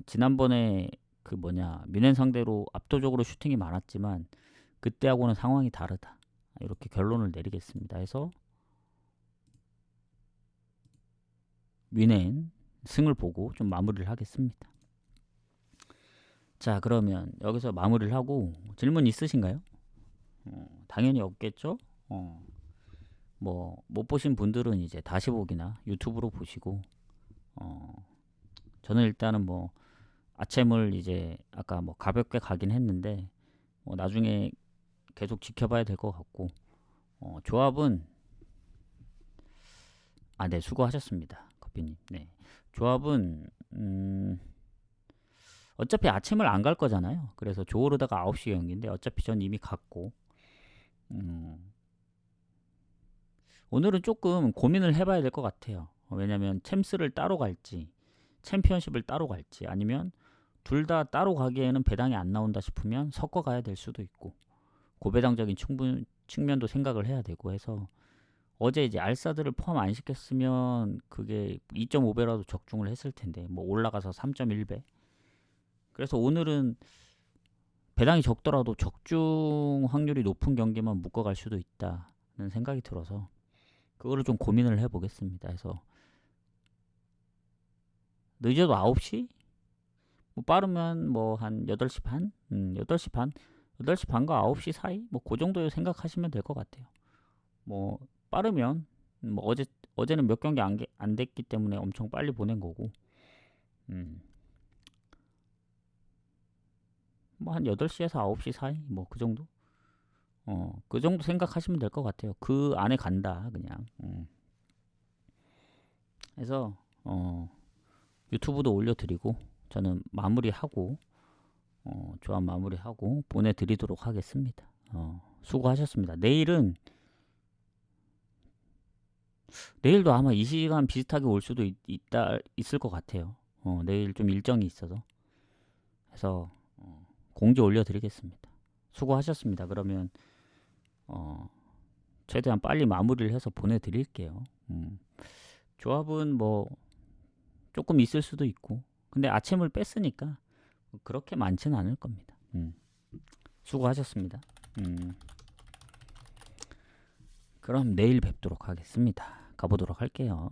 지난번에 미넨 상대로 압도적으로 슈팅이 많았지만 그때하고는 상황이 다르다. 이렇게 결론을 내리겠습니다. 해서 미넨 승을 보고 좀 마무리를 하겠습니다. 자, 그러면 여기서 마무리를 하고 질문 있으신가요? 당연히 없겠죠? 뭐 못 보신 분들은 이제 다시 보기나 유튜브로 보시고 저는 일단은 뭐 아챔을 이제 아까 뭐 가볍게 가긴 했는데 뭐 나중에 계속 지켜봐야 될 것 같고 조합은 네, 수고하셨습니다. 커피님. 네. 조합은 어차피 아침을 안 갈 거잖아요. 그래서 조르다가 9시 경기인데 어차피 전 이미 갔고 오늘은 조금 고민을 해봐야 될 것 같아요. 왜냐면 챔스를 따로 갈지 챔피언십을 따로 갈지 아니면 둘 다 따로 가기에는 배당이 안 나온다 싶으면 섞어 가야 될 수도 있고 고배당적인 측면도 생각을 해야 되고 해서 어제 이제 알사드를 포함 안 시켰으면 그게 2.5배라도 적중을 했을 텐데 뭐 올라가서 3.1배. 그래서 오늘은 배당이 적더라도 적중 확률이 높은 경기만 묶어갈 수도 있다는 생각이 들어서 그거를 좀 고민을 해보겠습니다. 해서 늦어도 9시? 뭐 빠르면 뭐 한 8시 반? 8시 반? 8시 반과 9시 사이? 뭐 그 정도 생각하시면 될 것 같아요. 뭐 빠르면 뭐 어제는 몇 경기 안 됐기 때문에 엄청 빨리 보낸 거고 뭐 한 8시에서 9시 사이 뭐 그 정도 그 정도 생각하시면 될 것 같아요. 그 안에 간다 그냥 그래서 유튜브도 올려드리고 저는 마무리하고 조합 마무리하고 보내드리도록 하겠습니다. 수고하셨습니다. 내일도 아마 이 시간 비슷하게 올 수도 있을 것 같아요. 내일 좀 일정이 있어서 해서 공지 올려드리겠습니다. 수고하셨습니다. 그러면 최대한 빨리 마무리를 해서 보내드릴게요. 조합은 뭐 조금 있을 수도 있고, 근데 아침을 뺐으니까 그렇게 많지는 않을 겁니다. 수고하셨습니다. 그럼 내일 뵙도록 하겠습니다. 가보도록 할게요.